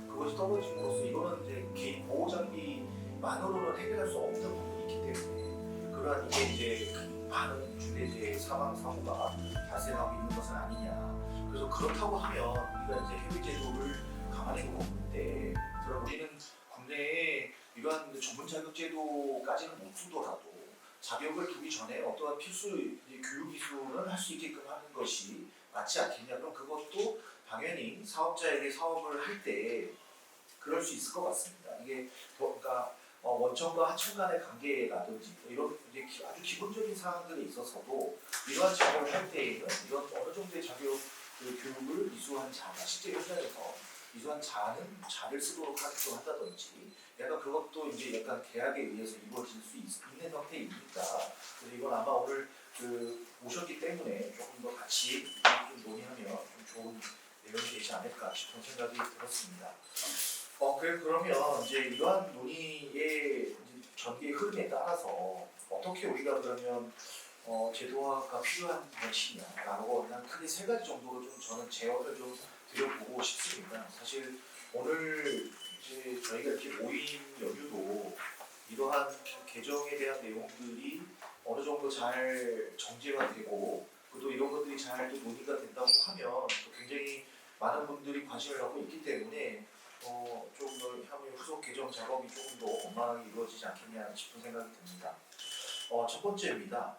그것이 떨어짐으로써 이거는 이제 개인 보호 장비만으로는 해결할 수 없는 부분이 있기 때문에 그러한 이게 이제 많은 중대재해 사망 사고가 발생하고 있는 것은 아니냐. 그래서 그렇다고 하면 우리가 이제 해외 제도를 감안해 보는데 그럼 우리는 국내에 이러한 전문 자격 제도까지는 못 두더라도 자격을 두기 전에 어떠한 필수 이제 교육 이수는 할 수 있게끔 하는 것이 맞지 않겠냐. 그럼 그것도 당연히 사업자에게 사업을 할 때 그럴 수 있을 것 같습니다. 이게 그러니까 원청과 하청 간의 관계라든지 이런 이제 아주 기본적인 사항들에 있어서도 이러한 작업을 할 때에는 이런 어느 정도의 자격 교육을 이수한 자가 실제 현장에서 이수한 자는 자를 쓰도록 하기도 한다든지 약간 그것도 이제 약간 계약에 의해서 이루어질 수 있는 형태이니까 그래서 이건 아마 오늘 오셨기 때문에 조금 더 같이 좀 논의하면 좀 좋은 내용이 되지 않을까 싶은 생각이 들었습니다. 그러면 이제 이러한 논의의 이제 전개의 흐름에 따라서 어떻게 우리가 그러면 제도화가 필요한 것이냐라고 그냥 크게 세 가지 정도로 좀 저는 제언을 좀 드려보고 싶습니다. 사실 오늘 이제 저희가 이렇게 모인 연유도 이러한 개정에 대한 내용들이 어느 정도 잘 정제가 되고 또 이런 것들이 잘 또 논의가 된다고 하면 또 굉장히 많은 분들이 관심을 갖고 있기 때문에 조금 더 향후에 후속 개정 작업이 조금 더 원만하게 이루어지지 않겠냐 싶은 생각이 듭니다. 첫 번째입니다.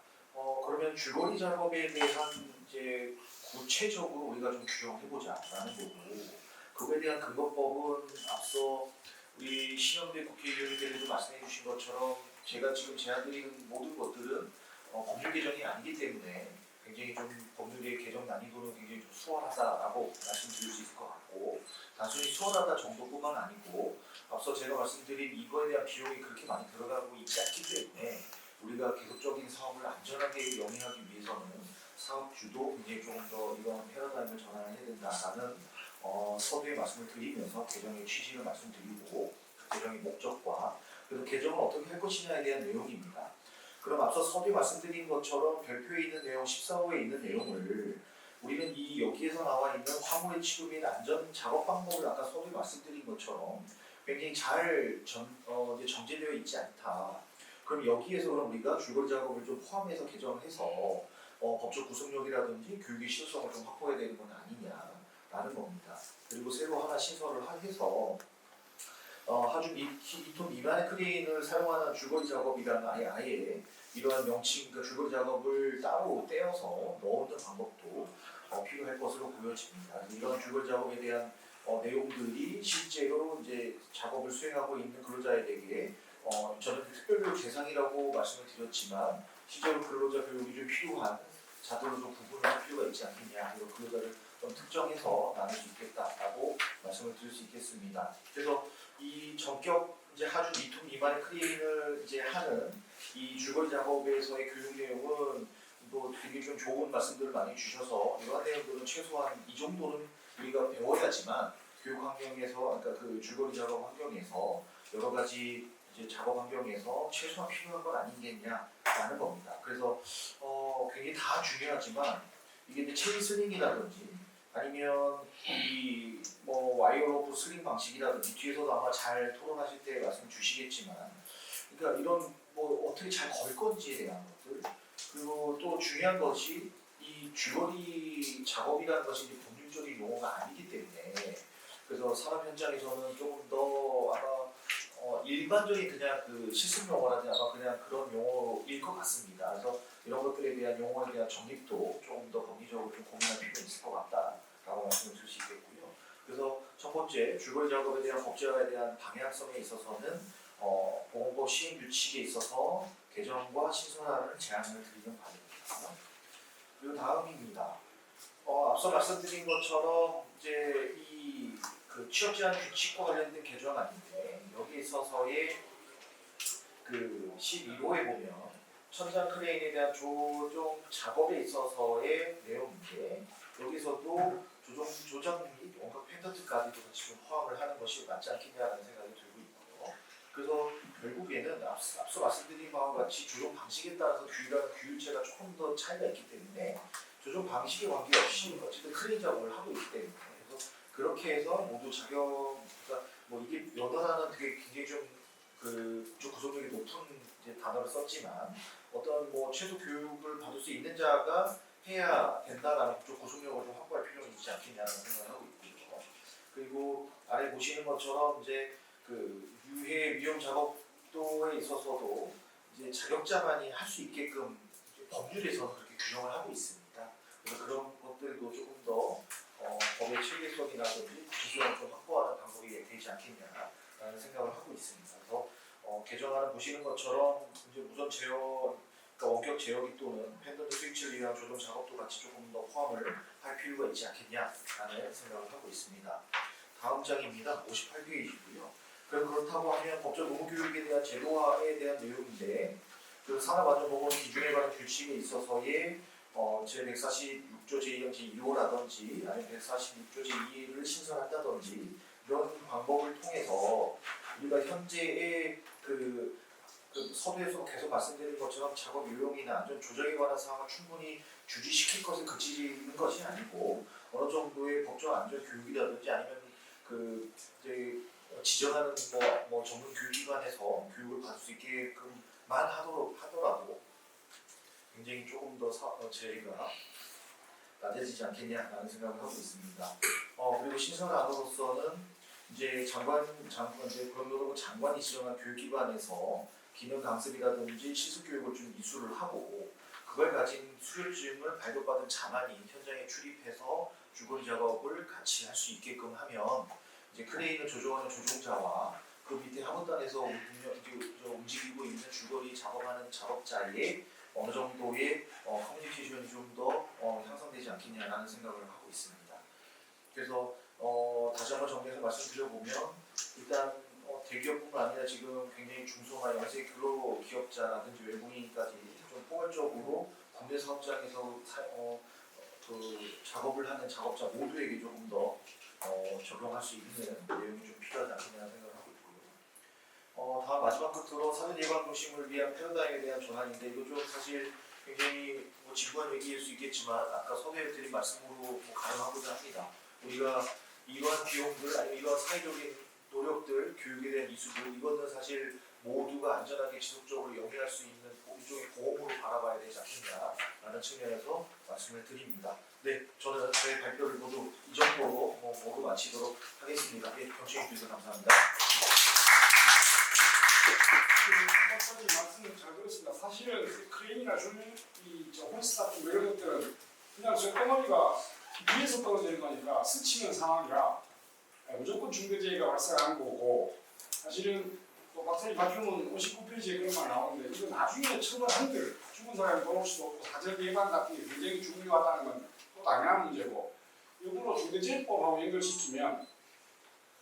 그러면 줄거리 작업에 대한 이제 구체적으로 우리가 좀 규정해보자라는 거고 그거에 대한 근거법은 앞서 우리 신영대 국회의원님께서도 말씀해주신 것처럼 제가 지금 제안드리는 모든 것들은 법률 개정이 아니기 때문에 굉장히 좀 법률의 개정 난이도는 굉장히 좀 수월하다라고 말씀드릴 수 있을 것 같고 단순히 수월하다 정도뿐만 아니고 앞서 제가 말씀드린 이거에 대한 비용이 그렇게 많이 들어가고 있지 않기 때문에 우리가 계속적인 사업을 안전하게 영위하기 위해서는 사업주도 굉장히 조금 더 이런 패러다임을 전환해야 된다라는 서두에 말씀을 드리면서 개정의 취지를 말씀드리고 그 개정의 목적과 그래서 개정을 어떻게 할 것이냐에 대한 내용입니다. 그럼 앞서 서두에 말씀드린 것처럼 별표에 있는 내용 14호에 있는 내용을 우리는 이 여기에서 나와 있는 화물의 취급 및 안전 작업 방법을 아까 서두에 말씀드린 것처럼 굉장히 잘 이제 정제되어 있지 않다. 그럼 여기에서 그럼 우리가 줄거리 작업을 좀 포함해서 개정을 해서 법적 구속력이라든지 교육의 실효성을 좀 확보해야 되는 건 아니냐라는 겁니다. 그리고 새로 하나 신설을 해서 하중 2톤 미만의 크레인을 사용하는 줄거리 작업이라는 아예 이러한 명칭, 그러니까 줄거리 작업을 따로 떼어서 넣는 방법도 필요할 것으로 보여집니다. 이런 줄거리 작업에 대한 내용들이 실제로 이제 작업을 수행하고 있는 근로자에게 저는 특별교육 대상이라고 말씀을 드렸지만 실제로 근로자 교육이 좀 필요한 자들로 좀 구분을 할 필요가 있지 않겠냐. 그리고 근로자를 좀 특정해서 나눌 수 있겠다라고 말씀을 드릴 수 있겠습니다. 그래서 이 전격 이제 하중 2톤 미만의 크레인을 이제 하는 이 줄거리 작업에서의 교육 내용은 또 되게 좀 좋은 말씀들을 많이 주셔서 이러한 내용들은 최소한 이 정도는 우리가 배워야지만 교육 환경에서 그러니까 그 줄거리 작업 환경에서 여러 가지 이제 작업 환경에서 최소한 필요한 건 아니겠냐라는 겁니다. 그래서 굉장히 다 중요하지만 이게 이제 체인 슬링이라든지 아니면 이 와이어 로프 슬링 방식이라든지 뒤에서도 아마 잘 토론하실 때 말씀 주시겠지만 그러니까 이런 어떻게 잘 걸 건지에 대한 것들 그리고 또 중요한 것이 이 줄거리 작업이라는 것이 이제 법률적인 용어가 아니기 때문에 그래서 산업 현장에서는 조금 더 아마 일반적인 그냥 그 실습 용어라든지 아마 그냥 그런 용어일 것 같습니다. 그래서 이런 것들에 대한 용어에 대한 정립도 조금 더 법리적으로 좀 고민할 필요가 있을 것 같다라고 말씀을 드릴 수 있겠고요. 그래서 첫 번째 줄거리 작업에 대한 법제화에 대한 방향성에 있어서는 보건법 시행 규칙에 있어서 개정과 신설하는 제안을 드리는 바입니다. 그리고 다음입니다. 앞서 말씀드린 것처럼 이제 그 취업 제한 규칙과 관련된 개정안인데 여기에 있어서의 그 11호에 보면 천장 크레인에 대한 조정 작업에 있어서의 내용인데 여기서도 조정 및 원각 펜던트까지도 같이 좀 포함을 하는 것이 맞지 않겠냐라는 생각이 들고 있고요. 그래서 결국에는 앞서 말씀드린 바와 같이 조정 방식에 따라서 규율체가 조금 더 차이가 있기 때문에 조정 방식에 관계없이 어쨌든 크레인 작업을 하고 있기 때문에 그래서 그렇게 해서 모두 그러니까 이게 연어라는 되게 굉장히 좀 구속력이 높은 이제 단어를 썼지만 어떤 최소 교육을 받을 수 있는 자가 해야 된다라는 좀 구속력을 좀 확보할 필요가 있지 않겠냐는 생각을 하고 있고요. 그리고 아래 보시는 것처럼 이제 그 유해 위험 작업도에 있어서도 이제 자격자만이 할 수 있게끔 이제 법률에서 그렇게 규정을 하고 있습니다. 그래서 그런 것들도 조금 더 법의 체계성이라든지 기술을 좀 확보하는 방법이 되지 않겠냐라는 생각을 하고 있습니다. 그래서 개정안을 보시는 것처럼 이제 무선 제어, 그러니까 원격 제어기 또는 팬더드 스위치를 위한 조정 작업도 같이 조금 더 포함을 할 필요가 있지 않겠냐라는 생각을 하고 있습니다. 다음 장입니다. 58페이지고요. 그렇다고 하면 법적 의무교육에 대한 제도화에 대한 내용인데 그 산업안전보건 기준에 관한 규칙에 있어서의 제146조 제2형 제2호라든지 아니면 146조 제2를 신설한다든지 이런 방법을 통해서 우리가 현재의 그 서두에서 계속 말씀드린 것처럼 작업 요령이나 안전 조정에 관한 사항을 충분히 주지시킬 것에 그치는 것이 아니고 어느 정도의 법적 안전 교육이라든지 아니면 그 이제 지정하는 뭐 전문 교육기관에서 교육을 받을 수 있게끔만 하더라도 굉장히 조금 더 제의가 낮아지지 않겠냐라는 생각을 하고 있습니다. 그리고 신설안으로서는 이제 고용노동부 장관이 지정한 교육기관에서 기능 강습이라든지 실습 교육을 좀 이수를 하고 그걸 가진 수료증을 발급받은 자만이 현장에 출입해서 줄거리 작업을 같이 할 수 있게끔 하면 이제 크레인을 조종하는 조종자와 그 밑에 하부단에서 움직이고 있는 줄거리 작업하는 작업자의 어느 정도의 커뮤니케이션이 좀 더 향상되지 않겠냐라는 생각을 하고 있습니다. 그래서 다시 한번 정리해서 말씀드려보면 일단 대기업뿐만 아니라 지금 굉장히 중소나 영세 근로기업자라든지 외국인까지 좀 포괄적으로 국내 사업장에서 그 작업을 하는 작업자 모두에게 조금 더 적용할 수 있는 내용이 좀 필요하지 않겠냐는 생각을 하고 있고요. 다음 마지막 끝으로 사전 예방 중심을 위한 패러다임에 대한 전환인데 이거 좀 사실 굉장히 진부한 얘기일 수 있겠지만 아까 선배님 드린 말씀으로 가능하고자 합니다. 우리가 이러한 비용들 아니면 이러한 사회적인 노력들, 교육에 대한 이수도 이거는 사실 모두가 안전하게 지속적으로 영위할 수 있는 일종의 보험으로 바라봐야 되지 않겠냐라는 측면에서 말씀을 드립니다. 네, 저는 제 발표를 모두 이 정도로 모두 마치도록 하겠습니다. 네, 경청해 주셔서 감사합니다. 박사님 말씀을 잘 들었습니다. 사실은 크레인이나 홀스 같은 이런 것들은 그냥 저 덩어리가 위에서 떨어지는 거니까 스치는 상황이라 무조건 중대재해가 발생하는 거고 사실은 또 박사님 발표문 59페이지에 그런 말 나오는데 이거 나중에 처벌한들 죽은 사람이 돌아올 수도 없고 사전 예방 같은 게 굉장히 중요하다는 건 또 당연한 문제고 이걸로 중대재해법하고 연결시키면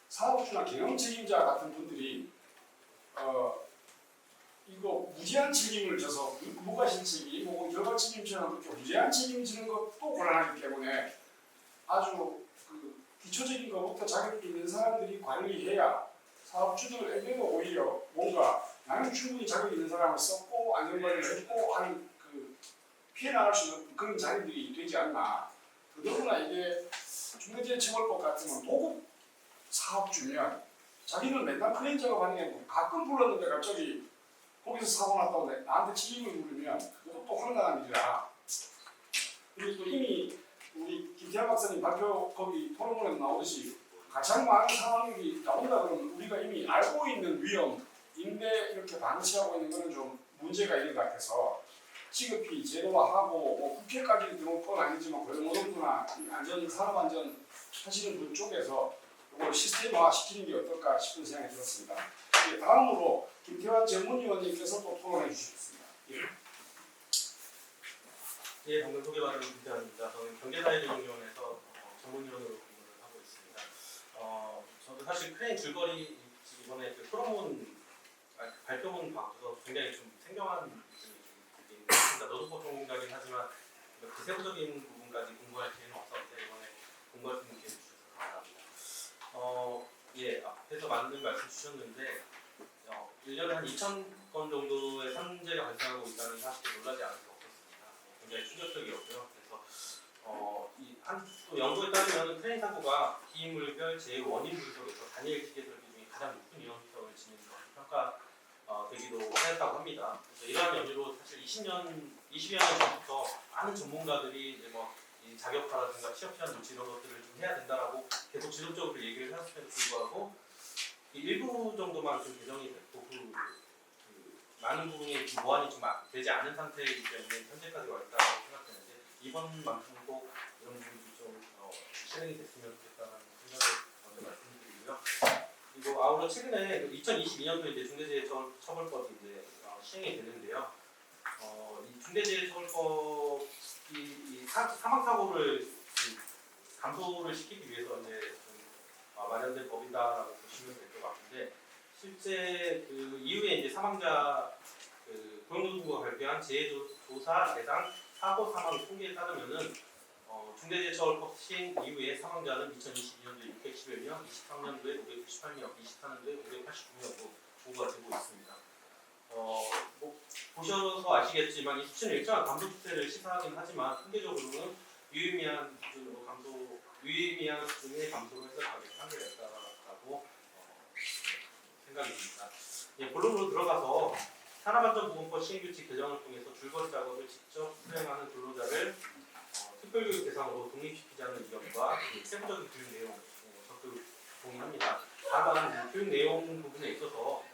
사업주나 경영 책임자 같은 분들이 이거 무제한 책임을 져서 무과실 책임 혹은 결과 책임처럼 그렇게 무제한 책임 지는 것도 곤란하기 때문에 아주 그 기초적인 것부터 자격이 있는 사람들이 관리해야 사업주들에게도 오히려 뭔가 나는 충분히 자격이 있는 사람을 썼고 안전관리를 했고 하는 그 피해 나갈 수 있는 그런 자리들이 되지 않나. 더더구나 이게 중대재해처벌법 같으면 도급 사업주면 자기는 맨날 크레인 작업하는 게 아니고 가끔 불렀는데 갑자기 거기서 사고 났다고 나한테 책임을 물으면 그것도 또 황당한 일이라. 그리고 또 이미 우리 김태환 박사님 발표 거기 토론문에 나오듯이 가장 많은 상황이 나온다 그러면 우리가 이미 알고 있는 위험인데 이렇게 방치하고 있는 것은 좀 문제가 있는 것 같아서 시급히 제도화하고 국회까지 들어올 건 아니지만 고용노동부나 산업안전 하시는 분 쪽에서 이걸 시스템화 시키는 게 어떨까 싶은 생각이 들었습니다. 다음으로 김태환 전문위원님께서 또 토론해 주시겠습니다. 예, 방금 소개받은 김태환입니다. 저는 경제사회조정위원회에서 전문위원으로 근무를 하고 있습니다. 저도 사실 크레인 줄거리 이번에 그 발표문 봐서 굉장히 좀 생경한 느낌이 좀 있습니다. 노동법 전문가긴 하지만 그 세부적인 부분까지 공부할 기회는 없었는데 이번에 공부할 수 있는 기회 주셔서 감사합니다. 예, 앞에서 맞는 말씀 주셨는데 1년에 한 2,000건 정도의 산재가 발생하고 있다는 사실에 놀라지 않을 수 없었습니다. 굉장히 충격적이었고요. 그래서 또 연구에 따르면 크레인 사고가 기인물별 제일 원인 분석에서 단일 기계 설비 중에 가장 높은 위험성을 지닌 것으로 평가되기도 하였다고 합니다. 그래서 이러한 연유로 사실 20여 년 전부터 많은 전문가들이 이제 이 자격화라든가 취업 시험 조치 이런 것들을 좀 해야 된다라고 계속 지속적으로 얘기를 해왔음에도 불구하고 일부 정도만 좀 개정이 됐고 많은 부분이 좀 보완이 좀 되지 않은 상태이기 때문에 현재까지 와 있다고 생각되는데 이번만큼 꼭 이런 부분이 좀 실행이 됐으면 좋겠다는 생각을 먼저 말씀드리고요. 그리고 아울러 최근에 2022년도 이제 중대재해처벌법이 이제 시행이 되는데요. 이 중대재해처벌법이 이 사망 사고를 감소를 시키기 위해서 이제 좀 마련된 법이다라고 보시면 될 것 같은데 실제 그 이후에 이제 사망자 고용노동부가 발표한 재해조사 대상 사고 사망 통계에 따르면은 중대재해처벌법 시행 이후에 사망자는 2022년도에 610여 명, 23년도에 598명, 24년도에 589명으로 보고가 되고 있습니다. 뭐 보셔서 아시겠지만 이 수치는 일정한 감소 추세를 시사하긴 하지만 통계적으로는 유의미한 수준으로 유의미한 수준의 감소로 해석하기는 한계였다라고 생각이 듭니다. 예, 본론으로 들어가서 산업안전보건법 시행규칙 개정을 통해서 줄거리 작업을 직접 수행하는 근로자를 특별교육 대상으로 독립시키자는 의견과 세부적인 교육 내용 적극 동의합니다. 다만 교육 내용 부분에 있어서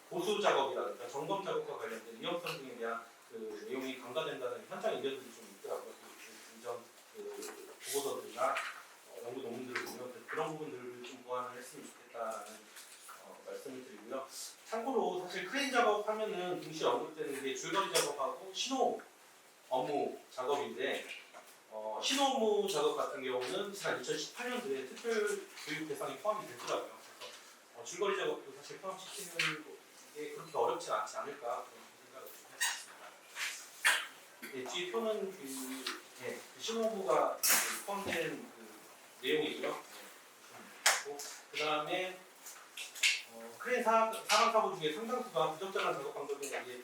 보수 작업이라든가 점검 작업과 관련된 위험성 등에 대한 그 내용이 강화된다는 현장 의견들이 좀 있더라고요. 이전 보고서들이나 연구 논문들을 보면 그런 부분들을 좀 보완을 했으면 좋겠다는 말씀을 드리고요. 참고로 사실 크레인 작업하면은 동시에 언급되는 게 줄거리 작업하고 신호 업무 작업인데 신호 업무 작업 같은 경우는 지난 2018년도에 특별 교육 대상에 포함이 됐더라고요. 그래서 줄거리 작업도 사실 포함시키는 게 그렇게 어렵지 않지 않을까 그런 생각을 좀 했습니다. 예, 뒤에 표는 그 신호 업무가 포함된 그 내용이고요. 그 다음에 크레인 사망 사고 중에 상당수가 부적절한 작업 방법에 의해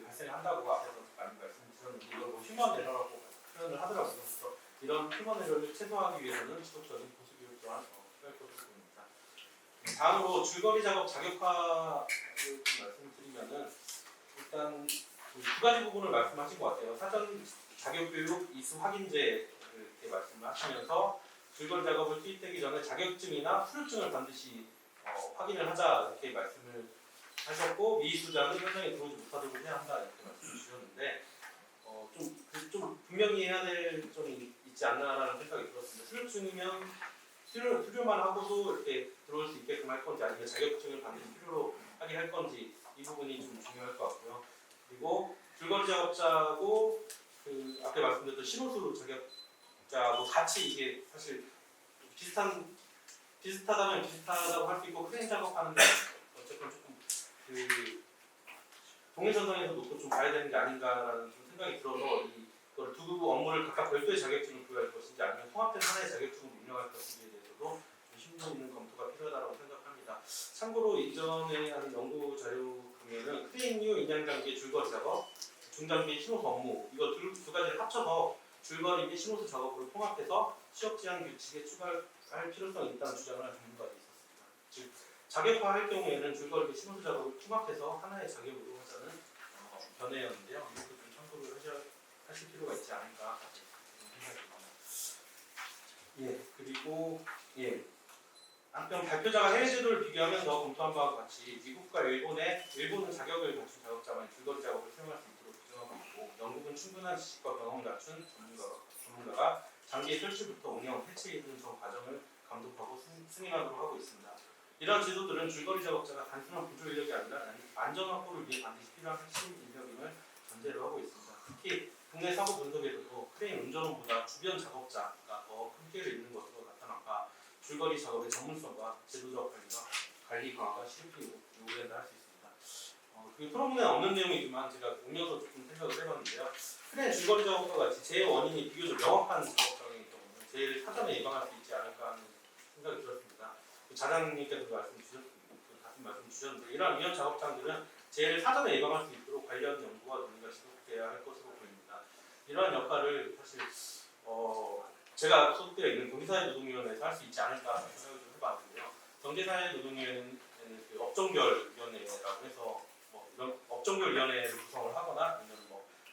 발생을 한다고 앞에서 많이 말씀드렸는데 이걸 뭐 휴먼 에러라고 표현을 하더라고요. 그래서 이런 휴먼 에러를 최소화하기 위해서는 지속적인 보수 교육 또한 필요할 것으로 보입니다. 다음으로 줄거리 작업 자격화를 좀 말씀드리면은 일단 두 가지 부분을 말씀하신 것 같아요. 사전 자격 교육 이수 확인제 이렇게 말씀을 하시면서 줄거리 작업을 투입되기 전에 자격증이나 수료증을 반드시 확인을 하자 이렇게 말씀을 하셨고 미수자는 현장에 들어오지 못하도록 해야 한다 이렇게 말씀을 주셨는데 좀 분명히 해야 될 점이 있지 않나라는 생각이 들었습니다. 수료증이면 수료만 하고도 이렇게 들어올 수 있게끔 할 건지 아니면 자격증을 반드시 필요로 하게 할 건지 이 부분이 좀 중요할 것 같고요. 그리고 줄거리 작업자하고 그 앞에 말씀드렸던 신호수 자격자하고 같이 이게 사실 비슷하다면 비슷하다고 할 수 있고 크레인 작업하는데 어쨌든 조금 그 동일선상에서 놓고 좀 봐야 되는 게 아닌가라는 좀 생각이 들어서 이걸 두 업무를 각각 별도의 자격증을 부여할 것인지 아니면 통합된 하나의 자격증으로 운영할 것인지에 대해서도 좀 심도 있는 검토가 필요하다고 생각합니다. 참고로 이전에 하는 연구 자료 보면은 크레인 이후 인양 장비의 줄거리 작업, 중장비의 신호수 업무 이거 두 가지를 합쳐서 줄거리 및 신호수 작업으로 통합해서 취업 제한 규칙에 추가할 필요성이 있다는 주장을 한 전문가도 있었습니다. 즉 자격화할 경우에는 줄거리 및 신호수 작업을 통합해서 하나의 자격으로 하자는 견해였는데요. 이것도 좀 참고를 하실 필요가 있지 않을까 생각합니다. 예, 그리고 한편 발표자가 해외 제도를 비교하면서 검토한 바와 같이 미국과 일본은 자격을 갖춘 작업자만 줄거리 작업을 수행할 수 있도록 규정하고 있고 영국은 충분한 지식과 경험을 갖춘 전문가가 장비의 설치부터 운영, 해체에 이르는 전 과정을 감독하고 승인하도록 하고 있습니다. 이러한 제도들은 줄거리 작업자가 단순한 구조 인력이 아니라 안전 확보를 위해 반드시 필요한 핵심 인력임을 전제로 하고 있습니다. 특히 국내 사고 분석에서도 크레인 운전원보다 주변 작업자가 더 큰 피해를 입는 것으로 나타난 바 줄거리 작업의 전문성과 제도적 관리 강화가 실효히 요구된다 할 수 있습니다. 그 프로그램에 없는 내용이지만 제가 음료수 조금 생각을 해봤는데요. 크레인 줄거리 작업과 같이 재해 원인이 비교적 명확한 작업장의 경우는 재해를 사전에 예방할 수 있지 않을까 하는 생각이 들었습니다. 자장님께서도 같은 말씀 주셨는데 이러한 작업장들은 재해를 사전에 예방할 수 있도록 관련 연구와 논의가 지속돼야 할 것으로 보입니다. 이러한 역할을 사실 제가 소속되어 있는 경제사회노동위원회에서 할 수 있지 않을까 하는 생각을 좀 해봤는데요. 경제사회노동위원회는 그 업종별위원회라고 해서 이런 업종별위원회를 구성을 하거나 아니면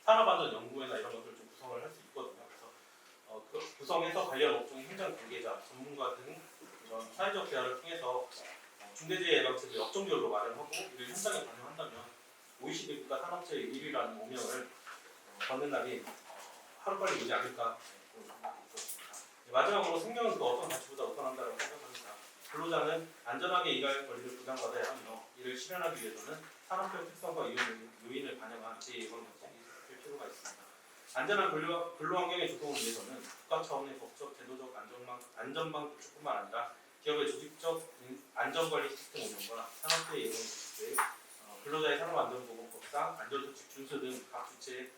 산업안전연구회나 이런 것들을 좀 구성을 할 수 있거든요. 그래서 구성해서 관련 업종의 현장 관계자, 전문가 등 이런 사회적 대화를 통해서 중대재해 예방체도 역종별로 마련하고 이를 현장에 반영한다면 OECD 국가 산업재해 1위라는 오명을 받는 날이 하루빨리 오지 않을까 생각이 들었습니다. 마지막으로 생명은 그 어떤 가치보다 우선한다고 생각합니다. 근로자는 안전하게 일할 권리를 부담받아야 하며 이를 실현하기 위해서는 산업적 특성과 요인을 반영한 재예방 정책이 될 필요가 있습니다. 안전한 근로환경의 조성을 위해서는 국가 차원의 법적, 제도적 안전망 구축뿐만 아니라 기업의 조직적 안전관리 시스템 운영과 산업재해 예방 조치제, 근로자의 산업안전보건법상 안전수칙 준수 등 각 주체의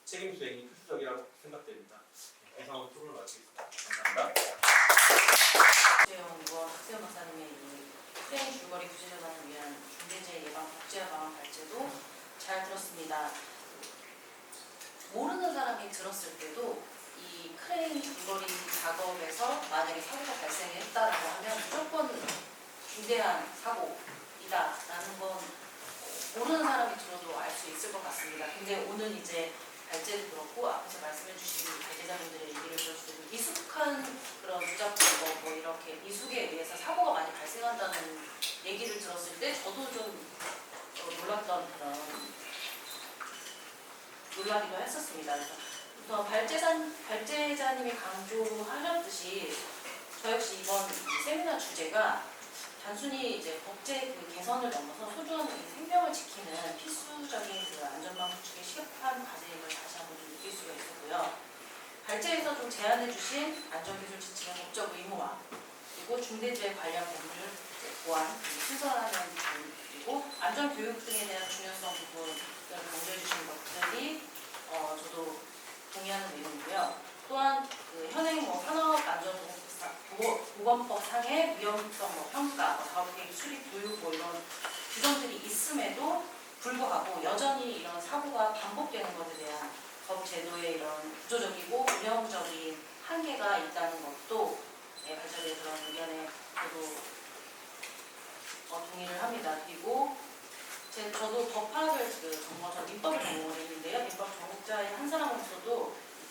책임 수행이 필수적이라고 생각됩니다. 이상으로 토론을 마치겠습니다. 감사합니다. 국제연구원 박세현 박사님의 이 크레인 줄거리 규제 전환을 위한 중대재해 예방 복제 방안 발제도 잘 들었습니다. 모르는 사람이 들었을 때도 이 크레인 줄거리 작업에서 만약에 사고가 발생했다라고 하면 무조건 중대한 사고이다라는 건 모르는 사람이 들어도 알 수 있을 것 같습니다. 근데 오늘 이제 발제도 그렇고 앞에서 말씀해주신 관계자분들의 얘기를 들었을 때 미숙한 그런 무작정 뭐 이렇게 미숙에 의해서 사고가 많이 발생한다는 얘기를 들었을 때 저도 좀 놀랐던 그런 놀라기도 했었습니다. 그래서 우선 발제자님이 강조하셨듯이 저 역시 이번 세미나 주제가 단순히 이제 법제 그 개선을 넘어서 소중한 생명을 지키는 필수적인 그 안전망 구축의 시급한 과제임을 다시 한번 좀 느낄 수가 있었고요. 발제에서 좀 제안해주신 안전기술 지침의 법적 의무화, 그리고 중대재해 관련 법률 보완, 신설하는 부분, 그리고 안전교육 등에 대한 중요성 부분을 강조해주신 것들이 저도 동의하는 내용이고요. 또한 그 현행 산업안전보건법 상의 위험성 평가, 사업계획 수립 교육 이런 규정들이 있음에도 불구하고 여전히 이런 사고가 반복되는 것에 대한 법 제도의 이런 구조적이고 운영적인 한계가 있다는 것도 발전의 그런 의견에 저도 동의를 합니다. 그리고 저도 법학을 전 민법을 전공을 했는데요. 민법 전공자의 한 사람으로서도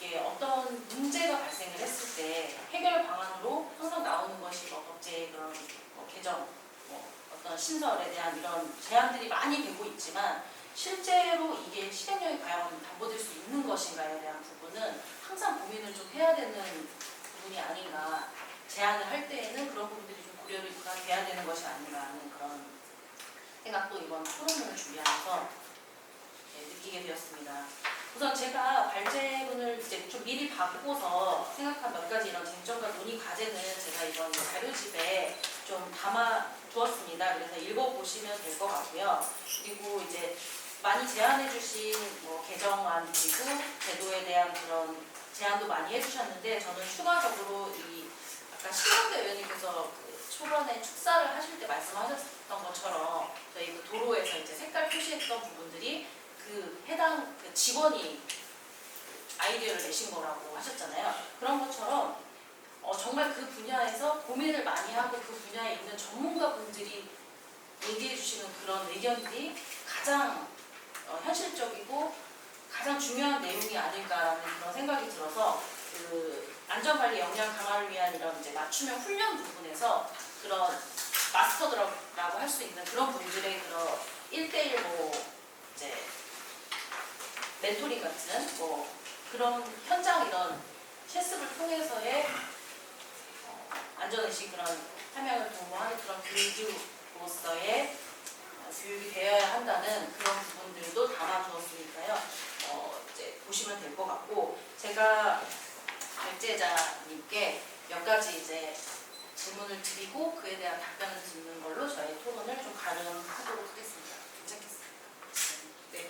이게 어떤 문제가 발생을 했을 때 해결 방안으로 항상 나오는 것이 법제의 그런 개정, 어떤 신설에 대한 이런 제안들이 많이 되고 있지만 실제로 이게 실행력이 과연 담보될 수 있는 것인가에 대한 부분은 항상 고민을 좀 해야 되는 부분이 아닌가. 제안을 할 때에는 그런 부분들이 좀 고려가 돼야 되는 것이 아닌가 하는 그런 생각도 이번 토론을 준비하면서 느끼게 되었습니다. 우선 제가 발제문을 이제 좀 미리 받고서 생각한 몇 가지 이런 쟁점과 논의 과제는 제가 이번 자료집에 좀 담아 두었습니다. 그래서 읽어보시면 될 것 같고요. 그리고 이제 많이 제안해주신 개정안 그리고 제도에 대한 그런 제안도 많이 해주셨는데 저는 추가적으로 이 아까 신영대 의원님께서 초반에 축사를 하실 때 말씀하셨던 것처럼 저희 그 도로에서 이제 색깔 표시했던 부분들이 그 해당 그 직원이 아이디어를 내신 거라고 하셨잖아요. 그런 것처럼 정말 그 분야에서 고민을 많이 하고 그 분야에 있는 전문가분들이 얘기해 주시는 그런 의견들이 가장 현실적이고 가장 중요한 내용이 아닐까라는 그런 생각이 들어서 그 안전관리 역량 강화를 위한 이런 이제 맞춤형 훈련 부분에서 그런 마스터라고 할 수 있는 그런 분들의 그런 1대1 이제 멘토링 같은 그런 현장 이런 실습을 통해서의 안전의식 그런 함양을 도모하는 그런 교육으로서의 교육이 되어야 한다는 그런 부분들도 담아두었으니까요. 이제 보시면 될 것 같고 제가 발제자님께 몇 가지 이제 질문을 드리고 그에 대한 답변을 듣는 걸로 저희 토론을 좀 가름하도록 하겠습니다. 괜찮겠습니까? 네.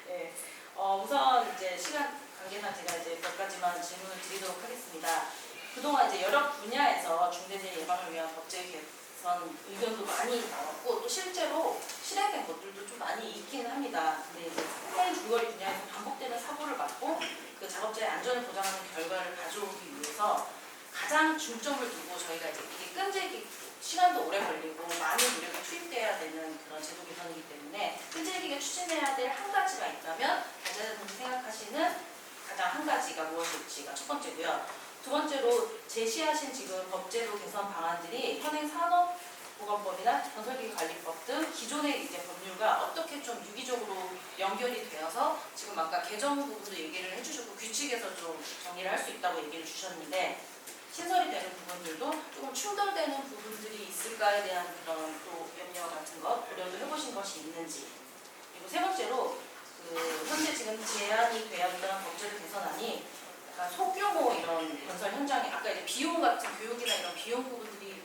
네. 우선 이제 시간 관계상 제가 이제 몇 가지만 질문을 드리도록 하겠습니다. 그동안 이제 여러 분야에서 중대재해 예방을 위한 법제 개선 의견도 많이 나왔고 또 실제로 실행된 것들도 좀 많이 있기는 합니다. 근데 이제 크레인 줄거리 분야에서 반복되는 사고를 막고 그 작업자의 안전을 보장하는 결과를 가져오기 위해서 가장 중점을 두고 저희가 이제 이게 끈질기 시간도 오래 걸리고 많은 노력이 투입돼야 되는 그런 제도 개선이기 때문에 끈질기게 추진해야 될 한 가지가 있다면 발제자분이 생각하시는 가장 한 가지가 무엇일지가 첫 번째고요. 두 번째로 제시하신 지금 법제도 개선 방안들이 현행 산업 보건법이나 건설기구 관리법 등 기존의 이제 법률과 어떻게 좀 유기적으로 연결이 되어서 지금 아까 개정 부분도 얘기를 해주셨고 규칙에서 좀 정리를 할 수 있다고 얘기를 주셨는데 신설이 되는 부분들도 조금 충돌되는 부분들이 있을까에 대한 그런 또 염려 같은 것 고려도 해보신 것이 있는지. 그리고 세 번째로 그 현재 지금 제안이 되었던 법제도 개선안이 약간 소규모 이런 건설 현장에 아까 이제 비용 같은 교육이나 이런 비용 부분들이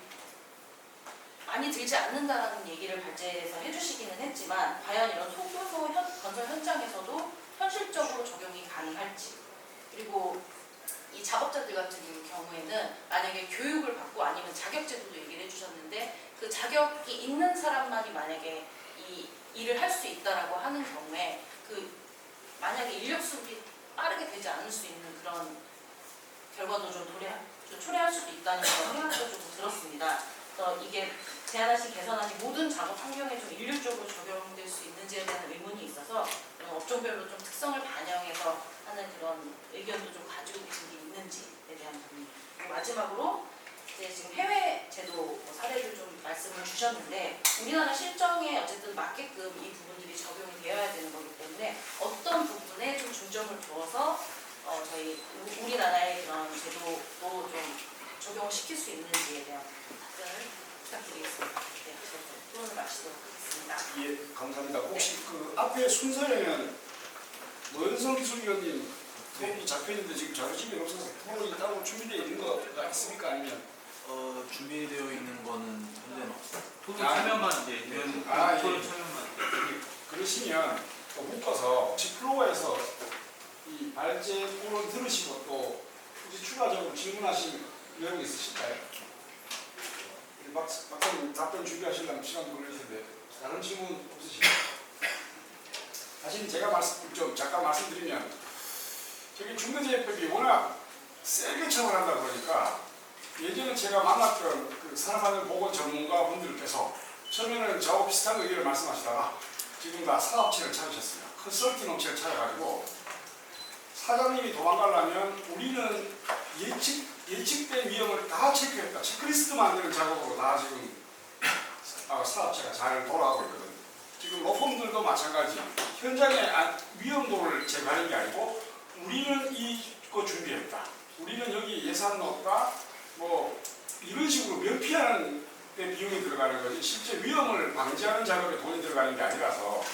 많이 들지 않는다라는 얘기를 발제해서 해주시기는 했지만 과연 이런 소규모 건설 현장에서도 현실적으로 적용이 가능할지 그리고 이 작업자들 같은 경우에는 만약에 교육을 받고 아니면 자격제도도 얘기를 해주셨는데 그 자격이 있는 사람만이 만약에 이 일을 할 수 있다라고 하는 경우에 그 만약에 인력 수급이 빠르게 되지 않을 수 있는 그런 결과도 좀 초래할 수도 있다는 그런 생각도 좀 들었습니다. 그래서 이게 제안하신 개선안이 모든 작업 환경에 좀 일률적으로 적용될 수 있는지에 대한 의문이 있어서 그런 업종별로 좀 특성을 반영해서 하는 그런 의견도 좀 가지고 계신 게 있는지에 대한 부분. 그리고 마지막으로 이제 지금 해외 제도 사례를 좀 말씀을 주셨는데 우리나라 실정에 어쨌든 맞게끔 이 부분들이 적용이 되어야 되는 거기 때문에 어떤 부분에 좀 중점을 두어서 저희 우리나라의 그런 제도도 좀 적용을 시킬 수 있는지에 대한 답변을 부탁드리겠습니다. 네, 토론을 마치도록 하겠습니다. 예, 감사합니다. 혹시 그 앞에 순서에는 노현성 기술위원님 토론이 잡혀있는데 지금 자료집이 없어서 토론이 따로 준비되어 있는 거가 있습니까? 아니면 준비되어 있는 거는 현재는 없어요. 토론 아, 참여만 이제 의원 아, 토론 예. 참여만 그러시면 또 묶어서 혹시 플로어에서 이 발제 토론 들으시고 또 혹시 추가적으로 질문하신 내용이 있으실까요? 박사님 답변 준비하시려면 시간도 걸릴 텐데 다른 질문 없으시나요? 사실 제가 좀 잠깐 말씀드리면 저기 중대재해법이 워낙 세게 처벌한다 보니까 예전에 제가 만났던 그 산업안전보건 전문가분들께서 처음에는 저하고 비슷한 의견을 말씀하시다가 지금 다 사업체를 찾으셨습니다. 컨설팅 업체를 찾아가지고 사장님이 도망가려면 우리는 예측된 위험을 다 체크했다. 체크리스트 만드는 작업으로 다 지금 사업체가 잘 돌아가고 있거든요. 지금 로펌들도 마찬가지. 현장의 위험도를 제거하는 게 아니고 우리는 이거 준비했다. 우리는 여기 예산 넣었다. 뭐 이런 식으로 면피하는 데 비용이 들어가는 거지 실제 위험을 방지하는 작업에 돈이 들어가는 게 아니라서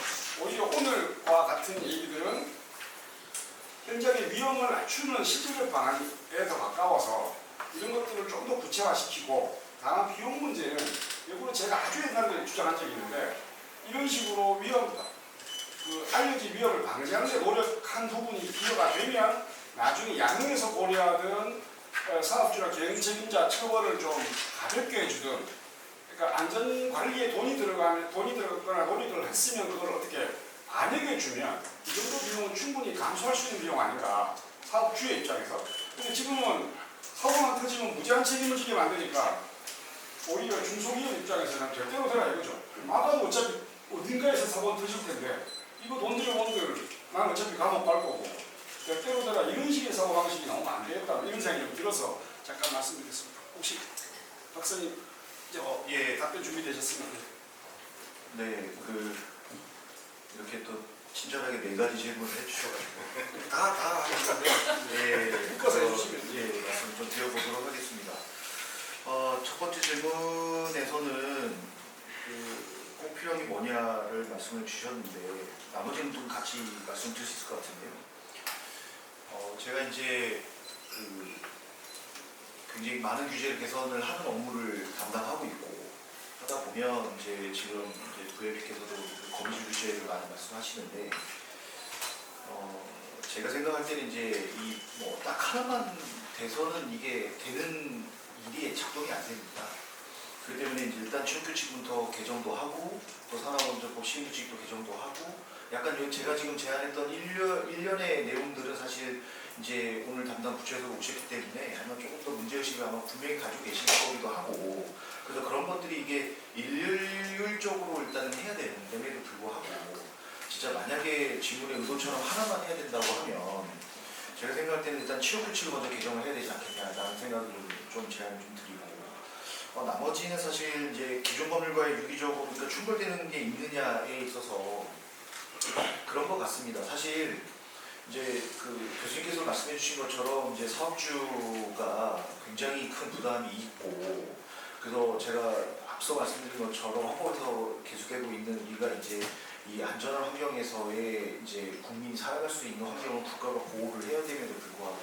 오히려 오늘과 같은 얘기들은 현장의 위험을 낮추는 실질적 방안에 더 가까워서 이런 것들을 좀 더 구체화시키고 다만 비용 문제는 이거는 제가 아주 옛날에 주장한 적이 있는데 이런 식으로 알려진 위험을 방지하는 데 노력한 부분이 기여가 되면 나중에 양형에서 고려하든 사업주나 경영 책임자 처벌을 좀 가볍게 해주든 그러니까 안전관리에 돈이 들어갔거나 노력을 했으면 그걸 어떻게 반영해 주면 이 정도 비용은 충분히 감수할 수 있는 비용 아닌가 사업주의 입장에서. 근데 지금은 사고만 터지면 무제한 책임을 지게 만드니까 오히려 중소기업 입장에서는 절대로 되라 이거죠. 막아도 어차피 어딘가에서 사고는 터질 텐데 이거 돈 들여본들 난 어차피 감옥 갈 거고 절대로 되라 이런 식의 사고 방식이 나오면 안 되겠다 이런 생각이 좀 들어서 잠깐 말씀드리겠습니다. 혹시 박사님 예, 답변 준비되셨습니까? 네, 이렇게 또 친절하게 4가지 질문을 해주셔가지고 다 하셨는데 예, 묶어서 해주시면 예, 말씀 좀 드려보도록 하겠습니다. 첫 번째 질문에서는 꼭 필요한 게 뭐냐를 말씀을 주셨는데 나머지는 좀 같이 말씀드릴 수 있을 것 같은데요. 제가 이제 굉장히 많은 규제를 개선을 하는 업무를 담당하고 있고 하다 보면 지금 VLP께서도 거미줄 규제를 많이 말씀하시는데 제가 생각할 때는 이제 딱 하나만 돼서는 이게 되는 일이 작동이 안 됩니다. 그렇기 때문에 이제 일단 취업규칙부터 개정도 하고 또 산업안전법 시행규칙도 개정도 하고 약간 제가 지금 제안했던 일련의 내용들은 사실 이제 오늘 담당 부처에서 오셨기 때문에 아마 조금 더 문제의식을 아마 분명히 가지고 계실 거기도 하고 그래서 그런 것들이 이게 일률적으로 일단은 해야 되는데도 불구하고 진짜 만약에 질문의 의도처럼 하나만 해야 된다고 하면 제가 생각할 때는 일단 취업규칙을 먼저 개정을 해야 되지 않겠냐라는 생각을 좀 제안을 좀 드리고 나머지는 사실 이제 기존 법률과의 유기적으로 그러니까 충돌되는 게 있느냐에 있어서 그런 것 같습니다. 사실 이제 그 교수님께서 말씀해 주신 것처럼 이제 사업주가 굉장히 큰 부담이 있고, 그래서 제가 앞서 말씀드린 것처럼 헌법에서 계속되고 있는 우리가 이제 이 안전한 환경에서의 이제 국민이 살아갈 수 있는 환경을 국가가 보호를 해야 됨에도 불구하고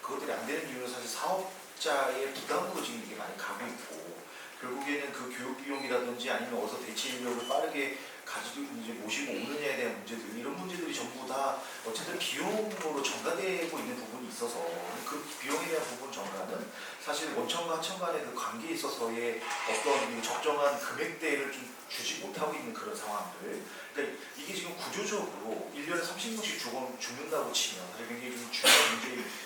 그것들이 안 되는 이유는 사실 사업자의 부담으로 지금 이게 많이 가고 있고, 결국에는 그 교육 비용이라든지 아니면 어디서 대체 인력을 빠르게 가지고 이제 모시고 오느냐에 대한 문제들, 이런 문제들이 전부 다 어쨌든 비용으로 전가되고 있는 부분이 있어서 그 비용에 대한 부분 전가는 사실 원청과 하청 간의 그 관계에 있어서의 어떤 적정한 금액대를 좀 주지 못하고 있는 그런 상황들. 그러니까 이게 지금 구조적으로 1년에 30명씩 죽는다고 치면 사실 굉장히 좀 중요한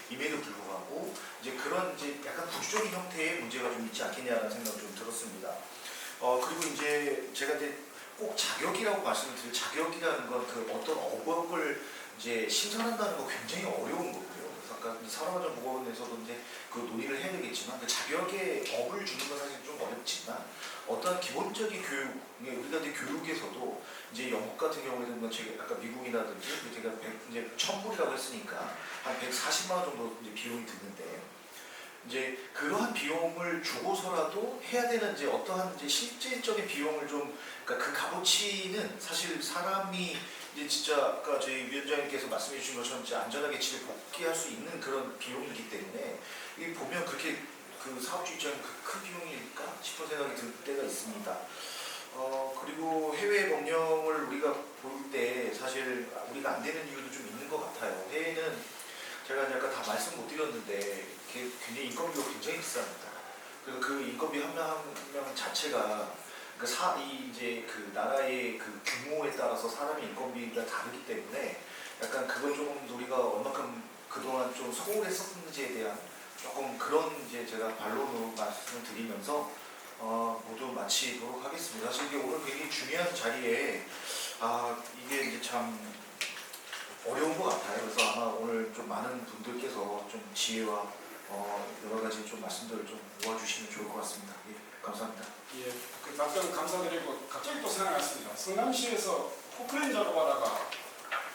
문제임에도 불구하고 이제 그런 이제 약간 구조적인 형태의 문제가 좀 있지 않겠냐라는 생각이 좀 들었습니다. 그리고 이제 제가 이제 꼭 자격이라고 말씀을 드릴, 자격이라는 건 그 어떤 업업을 이제 신설한다는 거 굉장히 어려운 거고요. 그래서 아까 산업안전보건에서도 이제 그 논의를 해야 되겠지만 그 자격의 업을 주는 건 사실 좀 어렵지만 어떤 기본적인 교육, 우리가 이제 교육에서도 이제 영국 같은 경우에는 제가 아까 미국이라든지 제가 이제 1000불이라고 했으니까 한 140만 원 정도 이제 비용이 드는데, 이제 그러한 비용을 주고서라도 해야 되는 이제 어떠한 이제 실질적인 비용을 좀, 그러니까 그 값어치는 사실 사람이 이제 진짜 아까 저희 위원장님께서 말씀해 주신 것처럼 진짜 안전하게 집에 복귀할 수 있는 그런 비용이기 때문에 이 보면 그렇게 그 사업주 입장에 큰 비용일까 싶은 생각이 들 때가 있습니다. 그리고 해외 법령을 우리가 볼 때 사실 우리가 안 되는 이유도 좀 있는 것 같아요. 해외는 제가 아까 다 말씀 못 드렸는데 굉장히 인건비가 굉장히 비쌉니다. 그래서 그 인건비 한 명 한 명 자체가 이제 그 나라의 그 규모에 따라서 사람의 인건비가 다르기 때문에 약간 그걸 조금 우리가 얼마큼 그동안 좀 소홀했었는지에 대한 조금 그런 이제 제가 반론으로 말씀을 드리면서 모두 마치도록 하겠습니다. 사실 이게 오늘 굉장히 중요한 자리에 이게 이제 참 어려운 것 같아요. 그래서 아마 오늘 좀 많은 분들께서 좀 지혜와 여러 가지 좀 말씀들을 좀 모아주시면 좋을 것 같습니다. 예, 감사합니다. 예, 그 답변 감사드리고 갑자기 또 생각났습니다. 성남시에서 포크레인 작업하다가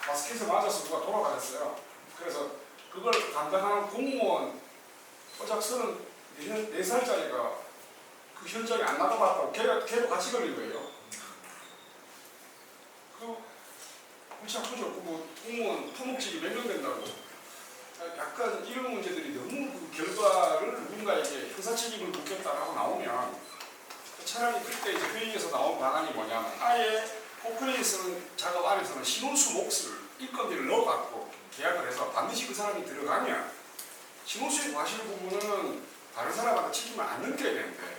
바스켓에 맞아서 누가 돌아가셨어요. 그래서 그걸 담당하는 공무원 고작 34살짜리가 그 현장에 안 나가봤다고 걔도 같이 걸린 거예요. 참 크죠. 뭐 공무원 토목직이 몇 명 된다고. 약간 이런 문제들이 너무 그 결과를 누군가에게 형사 책임을 묻겠다라고 나오면 차라리 그때 이제 회의에서 나온 방안이 뭐냐면 아예 포크레인 쓰는 작업 안에서는 신혼수 몫을 인건비를 넣어갖고 계약을 해서 반드시 그 사람이 들어가면 신혼수에 과실 부분은 다른 사람한테 책임을 안 넘겨야 되는데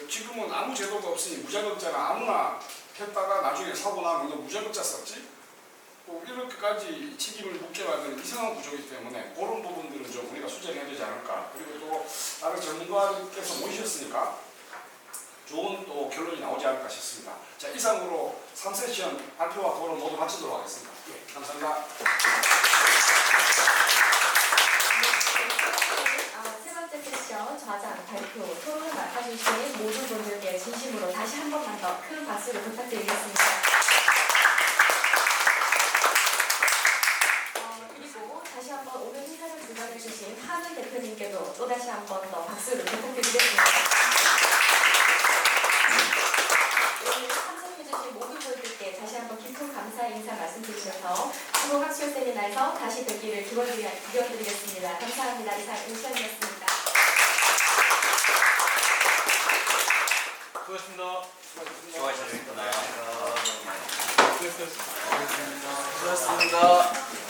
지금은 아무 제도가 없으니 무자격자나 아무나 했다가 나중에 사고 나면 너 무자격자 썼지? 이렇게까지 책임을 묻게 만드는 이상한 구조이기 때문에 그런 부분들은 좀 우리가 수정해야 되지 않을까. 그리고 또 다른 전문가들께서 모이셨으니까 좋은 또 결론이 나오지 않을까 싶습니다. 자, 이상으로 3세션 발표와 토론 모두 마치도록 하겠습니다. 네, 감사합니다. 세 번째 세션 좌장 발표 토론을 맡아주신 모든 분들께 진심으로 다시 한 번만 더 큰 박수를 부탁드리겠습니다. 그리고 다시 한번 오늘 행사를 주관해주신 한은 대표님께도 또 다시 한 번 더 박수를 부탁드리겠습니다. 오늘 참석해주신 모든 분들께 다시 한번 깊은 감사의 인사 말씀드리면서 수목학술 세미나에서 다시 뵙기를 기원드리겠습니다. 감사합니다. 이상 인천이었습니다. 수고하셨습니다. 수고하셨습니다. 수고하셨습니다. 수고하셨습니다.